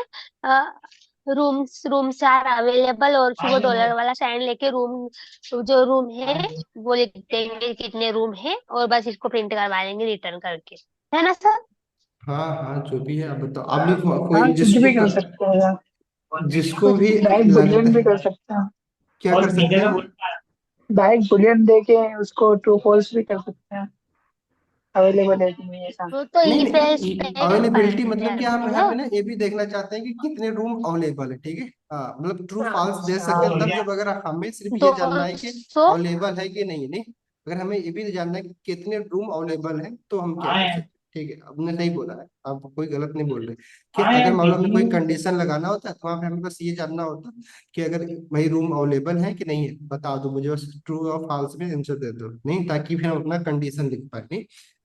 रूम्स रूम्स आर अवेलेबल, और फिर वो डॉलर वाला साइन लेके रूम, जो रूम है वो लिख देंगे कितने रूम है, और बस इसको प्रिंट करवा देंगे रिटर्न करके, है ना सर। हाँ हाँ, जो भी है, आप बताओ, आप लोग हाँ, कोई कुछ भी कर सकते हैं यार। जिसको कुछ भी डायरेक्ट लगता बुलियन भी है, कर सकते हैं। क्या कर सकते हैं, डायरेक्ट बुलियन दे के उसको ट्रू फॉल्स भी कर सकते हैं, अवेलेबल है कि नहीं ऐसा। वो तो नहीं ई पे नहीं, स्पेस अवेलेबिलिटी मतलब क्या, हम यहाँ ना। पे ना ये भी देखना चाहते हैं कि कितने रूम अवेलेबल है, ठीक है। हाँ, मतलब ट्रू फॉल्स दे सकते हैं तब जब, अगर हमें सिर्फ ये दो जानना है कि सौ अवेलेबल है कि नहीं, नहीं, अगर हमें ये भी जानना है कि कितने रूम अवेलेबल है, तो हम क्या कर सकते हैं, ठीक है। आपने सही बोला है, आप कोई गलत नहीं बोल रहे, कि अगर मान लो हमें कोई कंडीशन लगाना होता है, तो वहाँ पे हमें बस ये जानना होता कि अगर वही रूम अवेलेबल है कि नहीं है, बता दो मुझे, बस ट्रू और फॉल्स में आंसर दे दो, नहीं, ताकि फिर हम अपना कंडीशन लिख पाए, नहीं,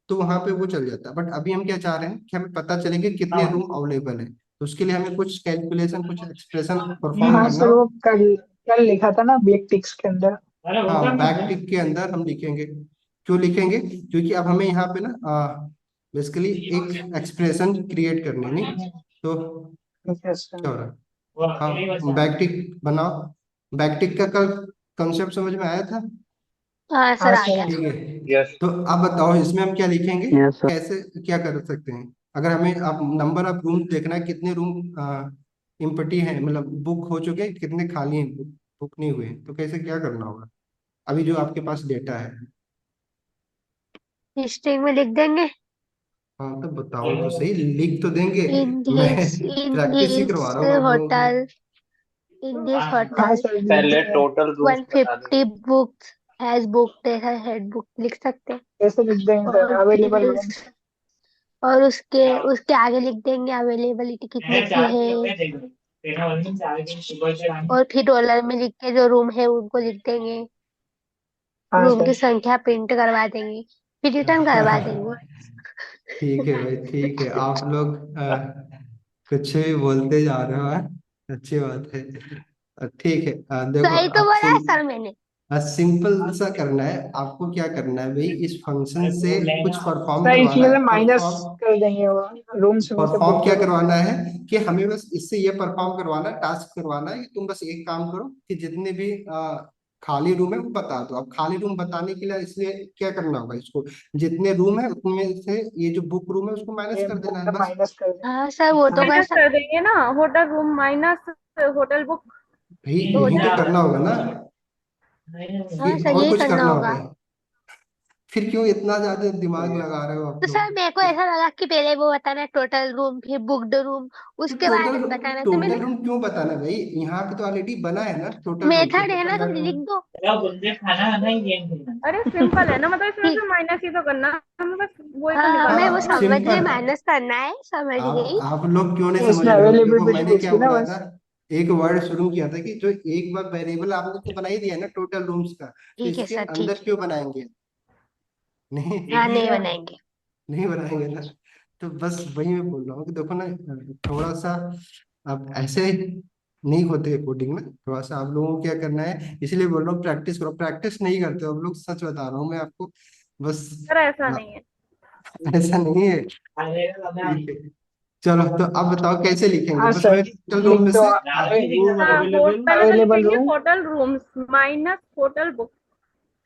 तो वहां पे वो चल जाता है। बट अभी हम क्या चाह रहे हैं कि हमें पता चले कि कितने रूम अवेलेबल है, तो उसके लिए हमें कुछ कैलकुलेशन, कुछ एक्सप्रेशन परफॉर्म हाँ करना सर, हो। वो कल कल लिखा था ना बैक टिक्स के अंदर। हाँ, बैक टिक के अंदर हम लिखेंगे क्यों लिखेंगे? क्योंकि अब हमें यहाँ पे ना बेसिकली एक एक्सप्रेशन क्रिएट करनी है, नहीं तो क्या हो रहा है? हाँ, बैकटिक बनाओ। बैकटिक का कल कंसेप्ट समझ में आया था? हाँ सर, हाँ आ गया। सर। ठीक है। यस। तो अब बताओ इसमें हम क्या लिखेंगे, यस सर। कैसे क्या कर सकते हैं? अगर हमें अब नंबर ऑफ रूम देखना है, कितने रूम इम्पटी हैं, मतलब बुक हो चुके हैं, कितने खाली हैं, बुक नहीं हुए हैं, तो कैसे क्या करना होगा अभी जो आपके पास डेटा है? स्ट्रिंग में लिख देंगे। हाँ तो बताओ तो सही, लिख तो देंगे। इन मैं इन प्रैक्टिस ही करवा दिस रहा हूँ आप लोगों की। होटल इन दिस हाँ होटल सर, लिख पहले देंगे। टोटल रूम्स बता 150 देंगे। बुक्स हैज बुक्ड है, हेड बुक लिख सकते हैं। कैसे लिख देंगे सर? और अवेलेबल फिर रूम्स। और उसके उसके आगे लिख देंगे अवेलेबिलिटी कितने की है। और फिर डॉलर में लिख के जो रूम है उनको लिख देंगे। हाँ रूम की सर। संख्या प्रिंट करवा देंगे, फिर रिटर्न करवा देंगे। ठीक है भाई, ठीक है। आप लोग कुछ भी बोलते जा रहे हो, अच्छी बात है। ठीक है, देखो सही तो आप बोला है सर मैंने। सिंपल सा करना है आपको। क्या करना है भाई, इस फंक्शन से कुछ परफॉर्म सर करवाना इसमें है। से माइनस परफॉर्म कर देंगे वो, रूम्स में से परफॉर्म बुक क्या रूम। करवाना है कि हमें बस इससे ये परफॉर्म करवाना है, टास्क करवाना है कि तुम बस एक काम करो कि जितने भी खाली रूम है वो बता दो। अब खाली रूम बताने के लिए इसलिए क्या करना होगा, इसको जितने रूम है उनमें से ये जो बुक रूम है उसको माइनस ये कर बुक देना है का बस। माइनस कर देंगे। हाँ सर, वो तो हाँ कर माइनस सकते। कर देंगे ना, hotel room minus hotel book. भाई तो यही तो होटल, करना होगा ना, हाँ कि सर और यही कुछ करना करना होता होगा। है? फिर क्यों इतना ज्यादा दिमाग लगा रहे हो आप तो लोग? सर मेरे को ऐसा लगा कि पहले वो बताना है टोटल रूम, फिर बुकड रूम, तो उसके टोटल बाद बताना, तो टोटल मैंने रूम क्यों बताना भाई? यहाँ पे तो ऑलरेडी बना है ना टोटल रूम, तो मेथड है ना, टोटल तो डॉट। लिख दो। अरे सिंपल है ना, मतलब इसमें ठीक। से माइनस ही तो करना है, हमें बस वही तो हाँ हमें निकालना वो है ना। समझ गए, सिंपल। माइनस करना है, समझ गई। आप लोग क्यों नहीं तो समझ इसमें रहे हो? देखो अवेलेबिलिटी मैंने क्या पूछी ना बोला था, बस। एक वर्ड शुरू किया था कि जो एक बार वेरिएबल आपने तो बना ही दिया है ना टोटल रूम्स का, तो ठीक है इसके सर, ठीक अंदर है। क्यों बनाएंगे? नहीं, हाँ नहीं बनाएंगे। नहीं बनाएंगे ना। तो बस वही मैं बोल रहा हूँ कि देखो ना, थोड़ा सा अब ऐसे नहीं होते कोडिंग में। थोड़ा सा आप लोगों को क्या करना है, इसलिए बोल रहा हूँ प्रैक्टिस करो। प्रैक्टिस नहीं करते हो आप लोग, सच बता रहा हूँ मैं आपको। बस सर ऐसा अ, नहीं है। ऐसा नहीं है। ठीक है, चलो तो अब बताओ कैसे लिखेंगे? हाँ बस सर, हमें टोटल रूम लिख में दो। से रूम हाँ, अवेलेबल। पहले तो अवेलेबल लिखेंगे room. Hotel rooms minus hotel book.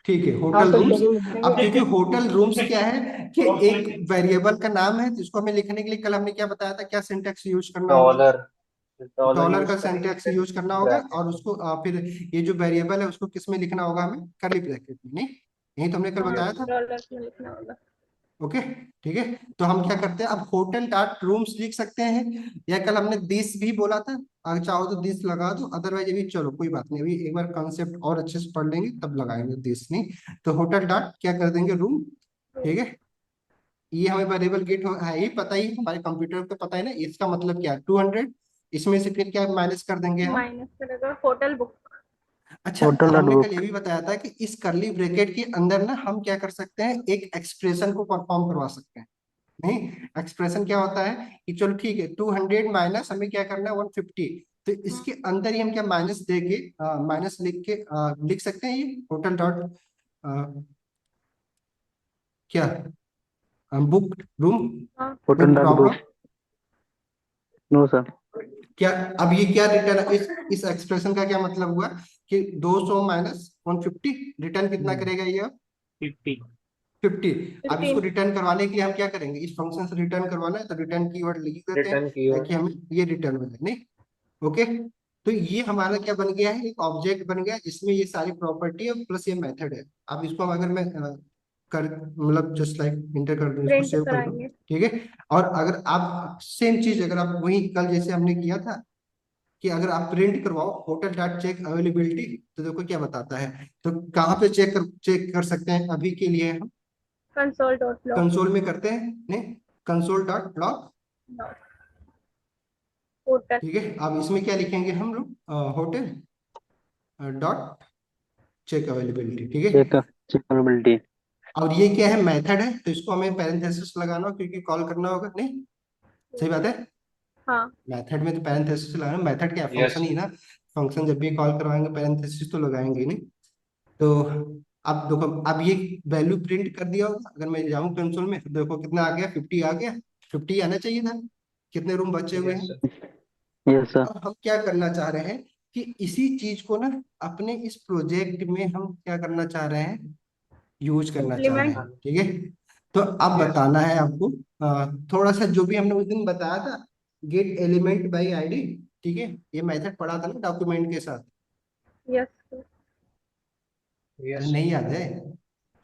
ठीक है हाँ होटल सर, रूम्स। टोटल लिख अब देंगे। क्योंकि होटल रूम्स क्या है कि एक वेरिएबल का नाम है, जिसको हमें लिखने के लिए कल हमने क्या बताया था, क्या सिंटेक्स यूज करना होगा? डॉलर डॉलर डॉलर यूज का करेंगे, सिंटेक्स फिर यूज करना होगा। ब्रैकेट। और उसको फिर ये जो वेरिएबल है उसको किस में लिखना होगा? हमें कर्ली ब्रैकेट में, नहीं? यही तो हमने कल हाँ, बताया था। डॉलर में लिखना होगा। ओके, ठीक है। तो हम क्या करते हैं, अब होटल डॉट रूम्स लिख सकते हैं, या कल हमने दिस भी बोला था, अगर चाहो तो दिस लगा दो, अदरवाइज अभी चलो कोई बात नहीं, अभी एक बार कॉन्सेप्ट और अच्छे से पढ़ लेंगे तब लगाएंगे दिस, नहीं तो होटल डॉट क्या कर देंगे, रूम। ठीक है, ये हमें वेरिएबल गेट है ही, पता ही हमारे कंप्यूटर को पता है ना इसका मतलब क्या है, 200। इसमें से फिर क्या माइनस कर देंगे हम? माइनस करेगा होटल बुक। अच्छा, होटल डॉट हमने कल ये बुक। भी बताया था कि इस करली ब्रैकेट के अंदर ना हम क्या कर सकते हैं, एक एक्सप्रेशन को परफॉर्म करवा सकते हैं। नहीं, एक्सप्रेशन क्या होता है कि चलो ठीक है, 200 माइनस हमें क्या करना है, 150। तो इसके अंदर ही हम क्या माइनस देके माइनस लिख के लिख सकते हैं, ये होटल डॉट क्या, बुक रूम हाँ, hotel with dot book. Problem. No sir. क्या अब ये क्या रिटर्न, इस एक्सप्रेशन का क्या मतलब हुआ कि 200 माइनस 150 रिटर्न कितना करेगा ये? 50। 50। अब इसको 15। रिटर्न करवाने के लिए हम क्या करेंगे, इस फंक्शन से रिटर्न करवाना है तो रिटर्न कीवर्ड लिख देते हैं रिटर्न कीवर्ड। ताकि हमें ये रिटर्न हो जाए, नहीं? ओके, तो ये हमारा क्या बन गया है, एक ऑब्जेक्ट बन गया जिसमें ये सारी प्रॉपर्टी है प्लस ये मेथड है। अब इसको अगर मैं कर मतलब जस्ट लाइक इंटर कर दूं, इसको प्रिंट सेव कर दूं, कराएंगे। ठीक है। और अगर आप सेम चीज, अगर आप वही कल जैसे हमने किया था कि अगर आप प्रिंट करवाओ होटल डॉट चेक अवेलेबिलिटी, तो देखो क्या बताता है। तो कहाँ पे चेक कर सकते हैं अभी के लिए हम? Console dot log. कंसोल में करते हैं, नहीं, कंसोल डॉट लॉग। होटल। ठीक है, अब इसमें क्या लिखेंगे हम लोग, होटल डॉट चेक अवेलेबिलिटी, ठीक है। चेक चेकबिलिटी। और ये क्या है, मेथड है, तो इसको हमें पैरेंथेसिस लगाना हो क्योंकि कॉल करना होगा, नहीं? सही बात है। हाँ। मेथड में तो पैरेंथेसिस लगाना, मेथड क्या यस। फंक्शन ही ना। फंक्शन जब भी कॉल करवाएंगे पैरेंथेसिस तो लगाएंगे, नहीं? तो अब देखो, अब ये वैल्यू प्रिंट कर दिया होगा। अगर मैं जाऊं कंसोल में तो देखो कितना आ गया, 50 आ गया। 50 आना चाहिए था। कितने रूम बचे हुए यस हैं? सर। Yes sir. अब हम क्या करना चाह रहे हैं कि इसी चीज को ना अपने इस प्रोजेक्ट में हम क्या करना चाह रहे हैं, यूज करना चाह रहे इम्प्लीमेंट। हैं। ठीक है, तो अब यस बताना है आपको थोड़ा सा जो भी हमने उस दिन बताया था, गेट एलिमेंट बाय आईडी। ठीक है, ये मेथड पढ़ा था ना डॉक्यूमेंट के साथ। यस। अरे यस नहीं याद है?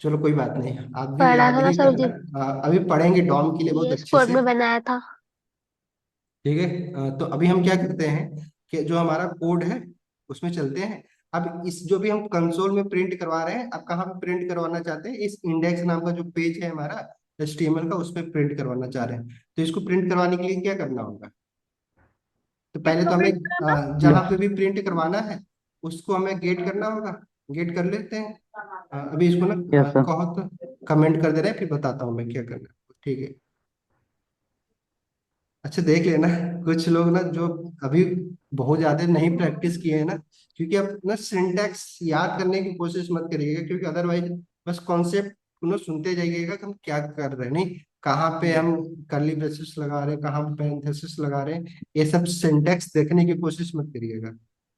चलो कोई बात नहीं, आप भी पढ़ा याद था ना ही सर उस करना। दिन। अभी पढ़ेंगे डॉम के लिए बहुत ये अच्छे स्पोर्ट से। में बनाया था। ठीक है, तो अभी हम क्या करते हैं कि जो हमारा कोड है उसमें चलते हैं। अब इस जो भी हम कंसोल में प्रिंट करवा रहे हैं, अब कहाँ पे प्रिंट करवाना चाहते हैं? इस इंडेक्स नाम का जो पेज है हमारा HTML का, उस पर प्रिंट करवाना चाह रहे हैं। तो इसको प्रिंट करवाने के लिए क्या करना होगा? तो पहले किसको तो हमें प्रिंट कराना? जहाँ पे भी प्रिंट करवाना है उसको हमें गेट करना होगा। गेट कर लेते हैं। अभी इसको ना यस सर। कहो तो कमेंट कर दे रहे हैं, फिर बताता हूँ मैं क्या करना है। ठीक है, अच्छा देख लेना। कुछ लोग ना जो अभी बहुत ज्यादा नहीं प्रैक्टिस किए हैं ना, क्योंकि अब ना सिंटैक्स याद करने की कोशिश मत करिएगा, क्योंकि अदरवाइज बस कॉन्सेप्ट सुनते जाइएगा कि हम क्या कर रहे हैं, नहीं कहाँ पे हम कर्ली ब्रेसेस लगा रहे हैं, कहाँ पे पैरेंथेसिस लगा रहे हैं। ये सब सिंटैक्स देखने की कोशिश मत करिएगा।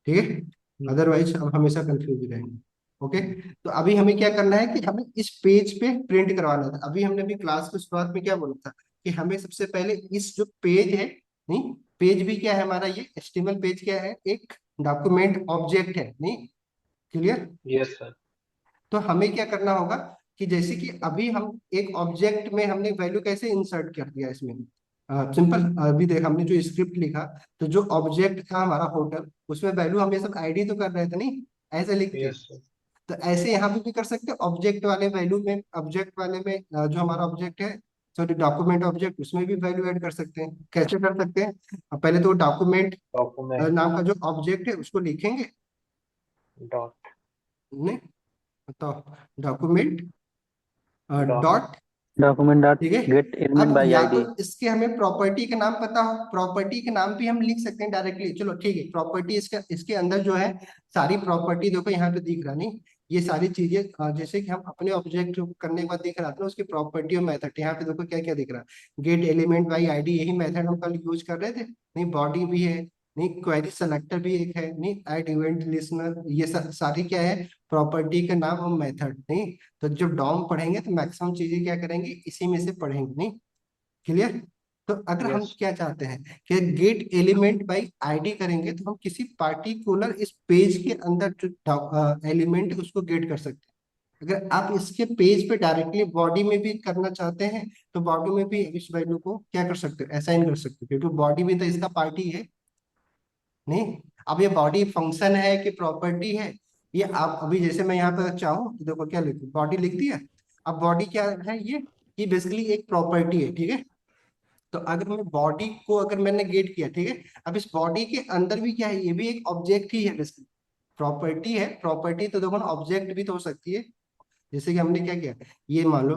ठीक है, अदरवाइज हम हमेशा कंफ्यूज रहेंगे। ओके, तो अभी हमें क्या करना है कि हमें इस पेज पे प्रिंट करवाना था। अभी हमने भी क्लास की शुरुआत में क्या बोला था कि हमें सबसे पहले इस जो पेज है, नहीं पेज भी क्या है हमारा, ये HTML पेज क्या है, एक डॉक्यूमेंट ऑब्जेक्ट है। नहीं, क्लियर? Yes sir. तो हमें क्या करना होगा कि जैसे कि अभी हम एक ऑब्जेक्ट में हमने वैल्यू कैसे इंसर्ट कर दिया इसमें, सिंपल। अभी देख हमने जो स्क्रिप्ट लिखा, तो जो ऑब्जेक्ट था हमारा होटल, उसमें वैल्यू हम ये सब आईडी तो कर रहे थे, नहीं ऐसे लिख के। Yes sir. तो ऐसे यहाँ पे भी कर सकते हैं ऑब्जेक्ट वाले वैल्यू में, ऑब्जेक्ट वाले में जो हमारा ऑब्जेक्ट है, सॉरी डॉक्यूमेंट ऑब्जेक्ट, उसमें भी वैल्यू ऐड कर सकते हैं। कैसे कर सकते हैं? पहले तो डॉक्यूमेंट डॉक्यूमेंट नाम का जो ऑब्जेक्ट है उसको लिखेंगे। डॉट नहीं, तो document dot dot. Document dot ठीक है, गेट एलिमेंट अब बाय या तो आईडी। इसके हमें प्रॉपर्टी का नाम पता हो, प्रॉपर्टी के नाम भी हम लिख सकते हैं डायरेक्टली। चलो ठीक है, प्रॉपर्टी इसके अंदर जो है सारी प्रॉपर्टी देखो यहाँ पे दिख रहा, नहीं ये सारी चीजें जैसे कि हम अपने ऑब्जेक्ट करने के बाद दिख रहा था ना, उसकी प्रॉपर्टी और मेथड। यहाँ पे देखो क्या क्या दिख रहा है, गेट एलिमेंट बाई आईडी, यही मेथड हम कल यूज कर रहे थे। नहीं बॉडी भी है, नहीं क्वेरी सेलेक्टर भी एक है, नहीं ऐड इवेंट लिसनर, ये सारी क्या है, प्रॉपर्टी का नाम और मेथड। नहीं, तो जब डॉम पढ़ेंगे तो मैक्सिमम चीजें क्या करेंगे, इसी में से पढ़ेंगे। नहीं, क्लियर? तो अगर हम यस। क्या चाहते हैं कि गेट एलिमेंट बाय आईडी करेंगे, तो हम किसी पार्टिकुलर इस पेज के अंदर जो एलिमेंट है उसको गेट कर सकते हैं। अगर आप इसके पेज पे डायरेक्टली बॉडी में भी करना चाहते हैं, तो बॉडी में भी इस वैल्यू को क्या कर सकते हैं, असाइन कर सकते हैं, क्योंकि बॉडी भी तो इसका पार्टी है। नहीं, अब ये बॉडी फंक्शन है कि प्रॉपर्टी है, ये आप अभी जैसे मैं यहाँ पर चाहूँ तो देखो क्या लिखूँ, बॉडी लिख दिया। अब बॉडी क्या है, ये बेसिकली एक प्रॉपर्टी है। ठीक है, तो अगर मैं बॉडी को अगर मैंने गेट किया, ठीक है, अब इस बॉडी के अंदर भी क्या है, ये भी एक ऑब्जेक्ट ही है बेसिकली, प्रॉपर्टी है। प्रॉपर्टी तो देखो ना ऑब्जेक्ट भी तो हो सकती है। जैसे कि हमने क्या किया, ये मान लो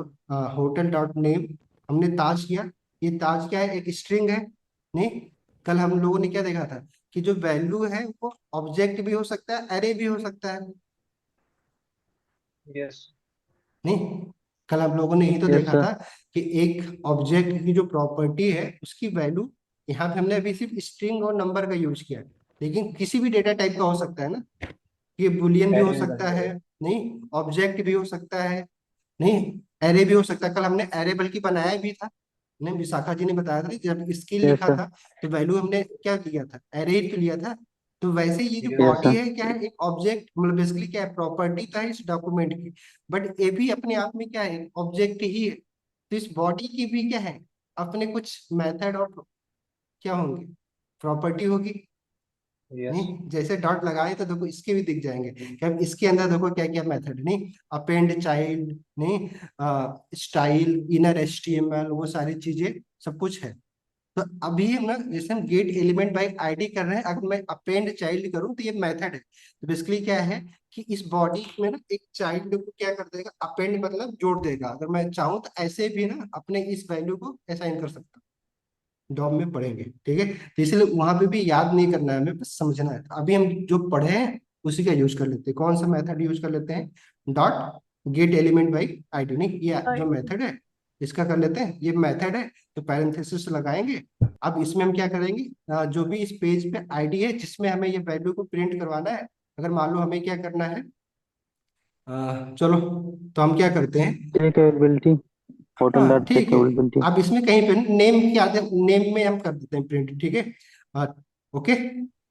होटल डॉट नेम, हमने ताज किया। ये ताज क्या है, एक स्ट्रिंग है। नहीं, कल हम लोगों ने क्या देखा था कि जो वैल्यू है वो ऑब्जेक्ट भी हो सकता है, एरे भी हो सकता है। यस। नहीं, कल हम लोगों ने यही तो यस देखा सर। था कि एक ऑब्जेक्ट की जो प्रॉपर्टी है उसकी वैल्यू, यहाँ पे हमने अभी सिर्फ स्ट्रिंग और नंबर का यूज किया है, लेकिन किसी भी डेटा टाइप का हो सकता है ना, ये बुलियन भी हो एरे भी बन सकता है, जाएगा। नहीं ऑब्जेक्ट भी हो सकता है, नहीं एरे भी हो सकता है। कल हमने एरे बल्कि बनाया भी था, नहीं विशाखा जी ने बताया था जब स्किल यस लिखा सर। था, तो वैल्यू हमने क्या लिया था, एरे तो लिया था। तो वैसे ये जो यस। Yes body sir. है क्या है, एक ऑब्जेक्ट, मतलब बेसिकली क्या है, प्रॉपर्टी तो है इस डॉक्यूमेंट की, बट ये भी अपने आप में क्या है, ऑब्जेक्ट ही है। तो इस बॉडी की भी क्या है, अपने कुछ मेथड और क्या होंगे, प्रॉपर्टी होगी। यस। नहीं, जैसे डॉट लगाए तो देखो इसके भी दिख जाएंगे कि अब इसके अंदर देखो क्या क्या मेथड, नहीं अपेंड चाइल्ड, नहीं स्टाइल, इनर HTML, वो सारी चीजें सब कुछ है। तो अभी हम ना जैसे हम गेट एलिमेंट बाय आईडी कर रहे हैं, अगर मैं अपेंड चाइल्ड करूं तो ये मेथड है। तो बेसिकली क्या है कि इस बॉडी में ना एक चाइल्ड को क्या कर देगा, अपेंड मतलब जोड़ देगा। अगर मैं चाहूँ तो ऐसे भी ना अपने इस वैल्यू को असाइन कर सकता हूँ। डॉम में पढ़ेंगे, ठीक है, तो इसलिए वहां पे भी याद नहीं करना है हमें, बस समझना है। तो अभी हम जो पढ़े हैं उसी का यूज कर लेते हैं। कौन सा मेथड यूज कर लेते हैं, dot gate element by ID, नहीं ये जो मेथड है इसका कर लेते हैं, ये मेथड है तो पैरेंथेसिस लगाएंगे। अब इसमें हम क्या करेंगे, जो भी इस पेज पे आईडी है जिसमें हमें ये वैल्यू को प्रिंट करवाना है, अगर मान लो हमें क्या करना है, चलो तो हम क्या करते हैं, चेक अवेलेबिलिटी, होटल हाँ डॉट ठीक चेक है, अवेलेबिलिटी। अब इसमें कहीं पे नेम की आदत, नेम में हम कर देते हैं प्रिंट, ठीक है। ओके,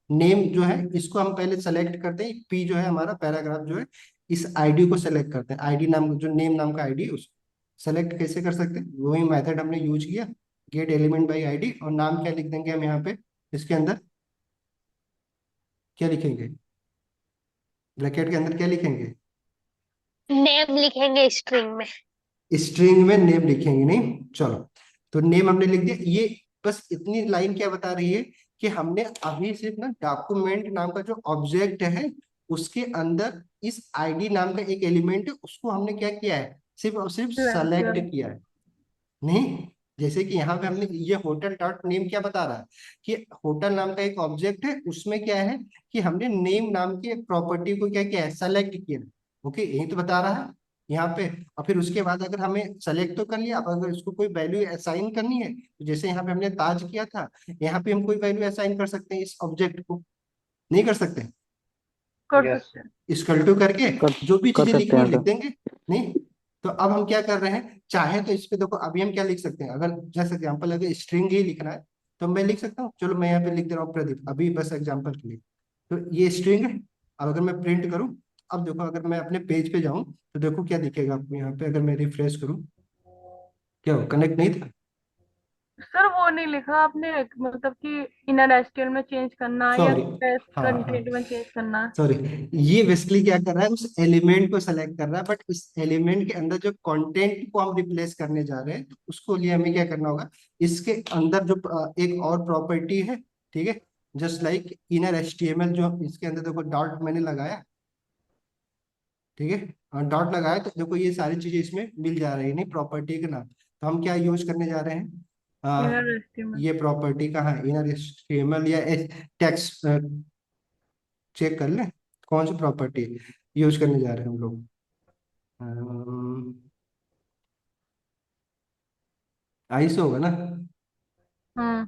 नेम जो है इसको हम पहले सेलेक्ट करते हैं, पी जो है हमारा पैराग्राफ जो है, इस आईडी को सेलेक्ट करते हैं, आईडी नाम जो नेम नाम का आईडी है उसको सेलेक्ट कैसे कर सकते हैं, वही मेथड हमने यूज किया, गेट एलिमेंट बाई आईडी, और नाम क्या लिख देंगे हम यहाँ पे, इसके अंदर क्या लिखेंगे, ब्रैकेट के अंदर क्या लिखेंगे, नेम लिखेंगे स्ट्रिंग में। स्ट्रिंग में नेम लिखेंगे, नहीं चलो, तो नेम हमने लिख दिया। ये बस इतनी लाइन क्या बता रही है कि हमने अभी सिर्फ ना डॉक्यूमेंट नाम का जो ऑब्जेक्ट है उसके अंदर इस आईडी नाम का एक एलिमेंट है, उसको हमने क्या किया है, सिर्फ और सिर्फ सेलेक्ट किया है, नहीं। जैसे कि यहाँ पे हमने ये होटल डॉट नेम क्या बता रहा है कि होटल नाम का एक ऑब्जेक्ट है, उसमें क्या है कि हमने नेम नाम की एक प्रॉपर्टी को क्या किया है, सेलेक्ट किया है। ओके, यही तो बता रहा है यहाँ पे। और फिर उसके बाद अगर हमें सेलेक्ट तो कर लिया, अब अगर इसको कोई वैल्यू असाइन करनी है, तो जैसे यहाँ पे हमने ताज किया था, यहाँ पे हम कोई वैल्यू असाइन कर सकते हैं इस ऑब्जेक्ट को, नहीं कर सकते, कर Yes. सकते हैं। इक्वल टू करके जो भी कर चीजें सकते लिखनी हैं लिख सर। देंगे, नहीं। तो अब हम क्या कर रहे हैं, चाहे तो इस पे देखो, अभी हम क्या लिख सकते हैं, अगर जैसे एग्जांपल अगर स्ट्रिंग ही लिखना है तो मैं लिख सकता हूँ, चलो मैं यहाँ पे लिख दे रहा हूँ प्रदीप, अभी बस एग्जांपल के लिए, तो ये स्ट्रिंग है। अब अगर मैं प्रिंट करूँ, अब देखो अगर मैं अपने पेज पे जाऊँ तो देखो क्या दिखेगा आपको यहाँ पे, अगर मैं रिफ्रेश करूँ, क्या हो, कनेक्ट नहीं था, सर वो नहीं लिखा आपने, मतलब कि इनर एसटीएल में चेंज करना है या सॉरी, टेस्ट हाँ हाँ कंटेंट में चेंज करना है। सॉरी, ये बेसिकली क्या कर रहा है, उस एलिमेंट को सेलेक्ट कर रहा है, बट इस एलिमेंट के अंदर जो कंटेंट को हम रिप्लेस करने जा रहे हैं, तो उसको लिए हमें क्या करना होगा, इसके अंदर जो एक और प्रॉपर्टी है, ठीक है, जस्ट लाइक इनर एचटीएमएल, जो इसके अंदर देखो डॉट मैंने लगाया, ठीक है, डॉट लगाया तो देखो ये सारी चीजें इसमें मिल जा रही है, नहीं प्रॉपर्टी के नाम, तो हम क्या यूज करने जा रहे हैं, इनर एसटीएल ये प्रॉपर्टी कहाँ है, इनर एचटीएमएल या टेक्स्ट, चेक कर ले कौन सी प्रॉपर्टी यूज करने जा रहे हैं हम लोग, आइस होगा ना, हम्म,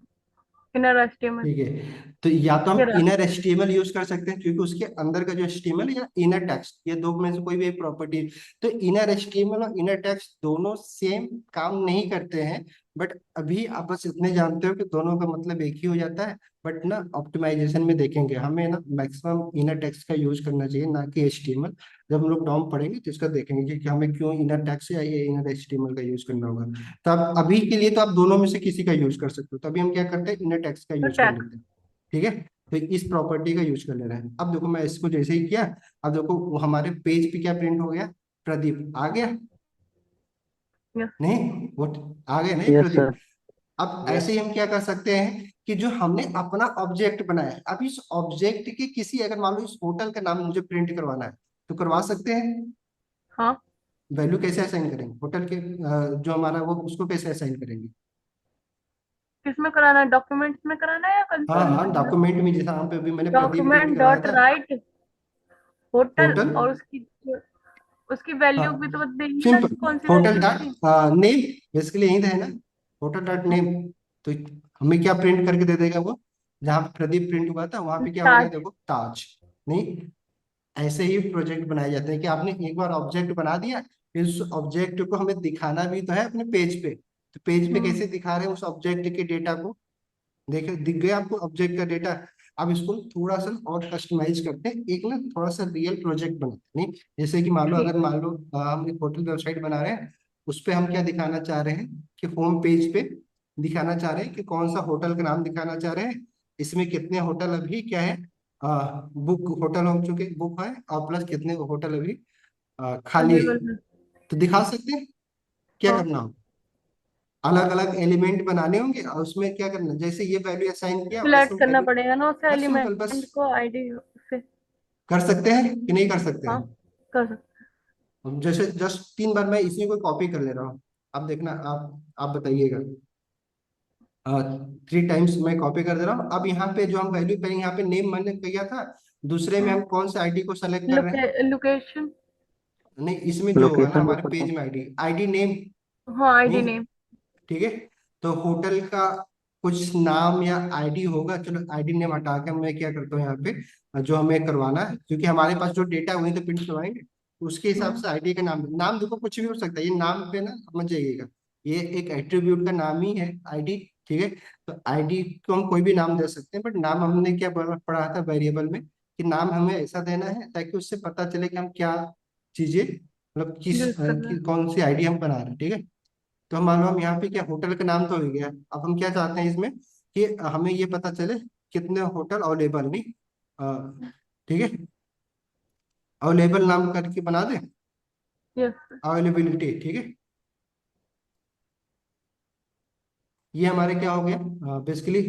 इनर एसटीएल ठीक है। तो या तो हम इनर एचटीएमएल यूज कर सकते हैं क्योंकि उसके अंदर का जो एचटीएमएल या इनर टेक्स्ट, ये दो में से कोई भी एक प्रॉपर्टी, तो इनर एचटीएमएल और इनर टेक्स्ट दोनों सेम काम नहीं करते हैं, बट अभी आप बस इतने जानते हो कि दोनों का मतलब एक ही हो जाता है, बट ना ऑप्टिमाइजेशन में देखेंगे हमें ना मैक्सिमम इनर टेक्स्ट का यूज करना चाहिए, ना कि एचटीएमएल। जब हम लोग डॉम पढ़ेंगे तो इसका देखेंगे कि हमें क्यों इनर टेक्स्ट या ये इनर एचटीएमएल का यूज करना होगा। तो आप अभी के लिए तो आप दोनों में से किसी का यूज कर सकते हो, तो अभी हम क्या करते हैं, इनर टेक्स्ट का यूज कर लेते हैं, ठीक है। तो इस प्रॉपर्टी का यूज कर ले रहे हैं। अब देखो मैं इसको जैसे ही किया, अब देखो वो हमारे पेज पे क्या प्रिंट हो गया, प्रदीप आ गया, नहीं वो आ गया नहीं यस प्रदीप। सर। अब ऐसे ही हम क्या कर सकते हैं कि जो हमने अपना ऑब्जेक्ट बनाया है, अब इस ऑब्जेक्ट के किसी, अगर मान लो इस होटल का नाम मुझे प्रिंट करवाना है तो करवा सकते हैं। हाँ, वैल्यू कैसे असाइन करेंगे होटल के, जो हमारा वो उसको कैसे असाइन करेंगे, किसमें कराना है, डॉक्यूमेंट्स में कराना है या हाँ कंसोल हाँ में? डॉक्यूमेंट में, जैसा यहाँ पे अभी मैंने प्रदीप प्रिंट डॉक्यूमेंट करवाया डॉट था, राइट होटल, होटल, और उसकी वैल्यू भी तो देंगे ना सिंपल, कि कौन सी होटल वैल्यू डॉट होगी। नेम, बेसिकली यही था है ना, होटल डॉट नेम। तो हमें क्या प्रिंट करके दे देगा वो, जहाँ पे प्रदीप प्रिंट हुआ था वहां पे क्या हो गया, ताज। देखो ताज, नहीं। ऐसे ही प्रोजेक्ट बनाए जाते हैं कि आपने एक बार ऑब्जेक्ट बना दिया, फिर उस ऑब्जेक्ट को हमें दिखाना भी तो है अपने पेज पे, तो पेज पे कैसे दिखा रहे हैं उस ऑब्जेक्ट के डेटा को, देखे दिख गया आपको ऑब्जेक्ट का डेटा। अब इसको थोड़ा सा और कस्टमाइज करते हैं, एक ना थोड़ा सा रियल प्रोजेक्ट बनाते हैं, नहीं जैसे कि मान लो, ठीक। अगर मान लो हम एक होटल वेबसाइट बना रहे हैं, उस पे हम क्या दिखाना चाह रहे हैं कि होम पेज पे दिखाना चाह रहे हैं कि कौन सा होटल का नाम दिखाना चाह रहे हैं, इसमें कितने होटल अभी क्या है, बुक होटल हो चुके, बुक है, और प्लस कितने होटल अभी खाली है, अवेलेबल में। तो दिखा सकते हैं। क्या हाँ, करना हो, अलग अलग एलिमेंट बनाने होंगे और उसमें क्या करना, जैसे ये वैल्यू असाइन किया वैसे सिलेक्ट करना वैल्यू, पड़ेगा ना उस बस सिंपल, बस एलिमेंट को आईडी से। कर सकते हैं कि नहीं कर सकते हाँ, हैं। कर सकते। हम जैसे जस्ट 3 बार मैं इसी को कॉपी कर ले रहा हूँ, अब देखना आप बताइएगा, 3 टाइम्स मैं कॉपी कर दे रहा हूँ। अब यहाँ पे जो हम वैल्यू करेंगे, यहाँ पे नेम मैंने किया था, दूसरे में हम कौन सा आईडी को सेलेक्ट कर रहे हैं, लोकेशन। नहीं, इसमें जो होगा ना लोकेशन हमारे ऊपर पेज था। में आईडी आईडी नेम, हाँ आईडी नहीं, नेम। ठीक है। तो होटल का कुछ नाम या आईडी होगा, चलो आईडी नेम हटा के मैं क्या करता हूँ यहाँ पे, जो हमें करवाना है, क्योंकि हमारे पास जो डेटा है वही तो प्रिंट करवाएंगे, तो उसके हिसाब से आईडी का नाम, नाम देखो कुछ भी हो सकता है, ये नाम पे ना समझ जाइएगा, ये एक एट्रीब्यूट का नाम ही है आईडी, ठीक है। तो आईडी को हम कोई भी नाम दे सकते हैं, बट नाम हमने क्या पढ़ा था वेरिएबल में, कि नाम हमें ऐसा देना है ताकि उससे पता चले कि हम क्या चीजें, मतलब यूज कर रहे हैं। कौन सी आईडी हम बना रहे हैं, ठीक है। तो मान लो हम यहाँ पे क्या, होटल का नाम तो हो गया, अब हम क्या चाहते हैं इसमें कि हमें ये पता चले कितने होटल अवेलेबल, नहीं, ठीक है, अवेलेबल नाम करके बना दे, यस। अवेलेबिलिटी, ठीक है। ये हमारे क्या हो गया बेसिकली,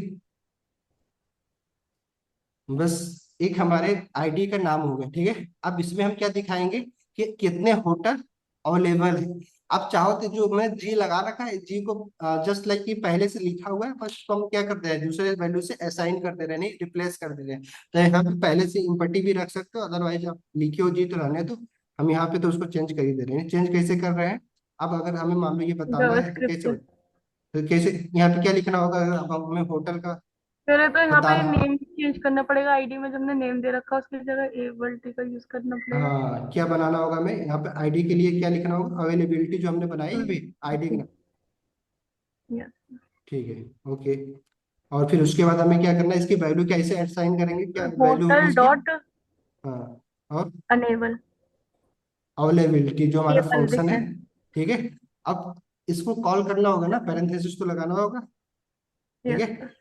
बस एक हमारे आईडी का नाम हो गया, ठीक है। अब इसमें हम क्या दिखाएंगे कि कितने होटल अवेलेबल है। अब चाहो तो जो मैं जी लगा रखा है, जी को जस्ट लाइक कि पहले से लिखा हुआ है, बस उसको हम क्या करते हैं, दूसरे वैल्यू से असाइन कर दे रहे हैं, नहीं रिप्लेस कर दे रहे हैं। तो यहाँ पे पहले से इम्पटी भी रख सकते हो, अदरवाइज आप लिखे हो जी तो रहने दो, हम यहाँ पे तो उसको चेंज कर ही दे रहे हैं। चेंज कैसे कर रहे हैं, अब अगर हमें मान लो ये बताना है तो जावास्क्रिप्ट कैसे, से। तो कैसे यहाँ पे क्या लिखना होगा, अगर अब हमें होटल का पहले तो यहाँ पे बताना, नेम चेंज करना पड़ेगा, आईडी में जो हमने नेम दे रखा है उसकी जगह एबल्टी का यूज करना पड़ेगा। हाँ क्या बनाना होगा, हमें यहाँ पे आईडी के लिए क्या लिखना होगा, अवेलेबिलिटी जो हमने बनाई अभी आईडी का, यस। ठीक है, ओके। और फिर उसके बाद हमें क्या करना है, इसकी वैल्यू कैसे असाइन करेंगे, क्या वैल्यू होगी होटल इसकी, डॉट हाँ, और अनेबल, अवेलेबिलिटी जो हमारा एबल फंक्शन लिखना है, है। ठीक है। अब इसको कॉल करना होगा ना, पैरेंथेसिस तो लगाना होगा, ठीक यस है। सर।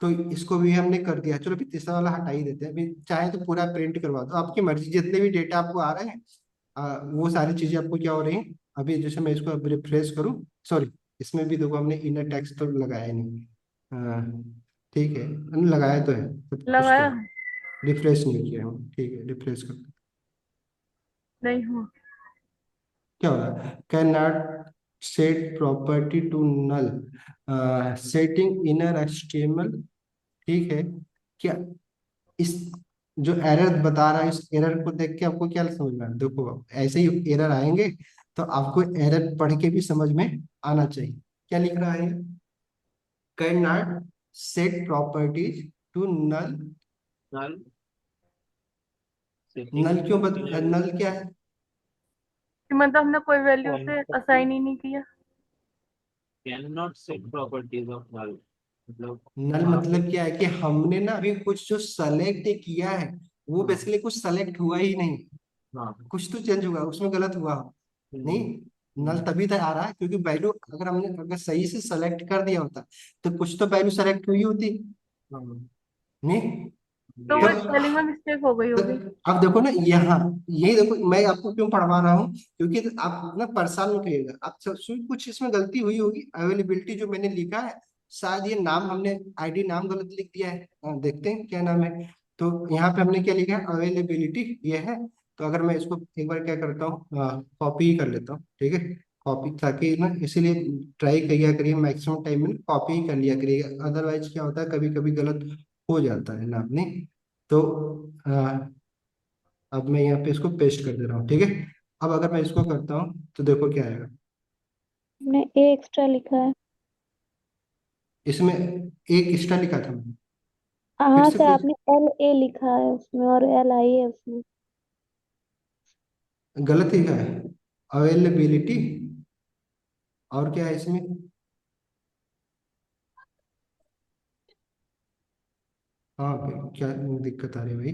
तो इसको भी हमने कर दिया, चलो फिर तीसरा वाला हटा ही देते हैं, अभी चाहे तो पूरा प्रिंट करवा दो, आपकी मर्जी, जितने भी डेटा आपको आ रहे हैं वो सारी चीजें आपको क्या हो रही हैं। अभी जैसे मैं इसको रिफ्रेश करूँ, सॉरी, इसमें भी देखो हमने इनर टेक्स्ट तो लगाया ही नहीं, हाँ, ठीक है, हमने लगाया तो है सब कुछ, तो लगाया है? रिफ्रेश नहीं किया हूँ, ठीक है, रिफ्रेश करते हैं। नहीं हुआ। क्या हो रहा है, can not set property to null, setting inner HTML, ठीक है। क्या इस जो एरर बता रहा है, इस एरर को देख के आपको क्या समझना है, देखो ऐसे ही एरर आएंगे, तो आपको एरर पढ़ के भी समझ में आना चाहिए। क्या लिख रहा है, can not set properties to null, null setting null क्यों नल क्या है, कि मतलब हमने कोई वैल्यू से असाइन ही नहीं किया। Can not set properties of null, मतलब नल वहां पे मतलब क्या है कि हमने ना अभी कुछ जो सेलेक्ट किया है, वो हाँ बेसिकली कुछ सेलेक्ट हुआ ही नहीं, हाँ, कुछ तो चेंज हुआ, उसमें गलत हुआ हो, नहीं, हम्म, नल हम्म, तभी तक आ रहा है क्योंकि वैल्यू अगर हमने अगर सही से सेलेक्ट कर दिया होता, तो कुछ तो वैल्यू सेलेक्ट हुई होती, हाँ, नहीं। तो तो वो स्पेलिंग में मिस्टेक हो गई तो होगी। अब देखो ना यहाँ, यही देखो मैं आपको क्यों पढ़वा रहा हूँ, क्योंकि आप ना परेशान मत होइएगा, आप कुछ इसमें गलती हुई होगी, अवेलेबिलिटी जो मैंने लिखा है, शायद ये नाम हमने आईडी नाम गलत लिख दिया है, देखते हैं क्या नाम है। तो यहाँ पे हमने क्या लिखा है, अवेलेबिलिटी ये है। तो अगर मैं इसको एक बार क्या करता हूँ, कॉपी ही कर लेता हूँ, ठीक है, कॉपी, ताकि ना इसीलिए ट्राई किया करिए मैक्सिमम टाइम में कॉपी ही कर लिया करिए, अदरवाइज क्या होता है कभी कभी गलत हो जाता है नाम, नहीं। तो अब मैं यहाँ पे इसको पेस्ट कर दे रहा हूँ, ठीक है। अब अगर मैं इसको करता हूँ तो देखो क्या आएगा, हमने ए एक्स्ट्रा लिखा है। इसमें एक एक्स्ट्रा लिखा था मैंने, फिर हाँ से सर, कुछ आपने एल ए लिखा है उसमें और एल आई है उसमें। गलत लिखा है, अवेलेबिलिटी, और क्या है इसमें, हाँ भाई क्या दिक्कत आ रही है भाई,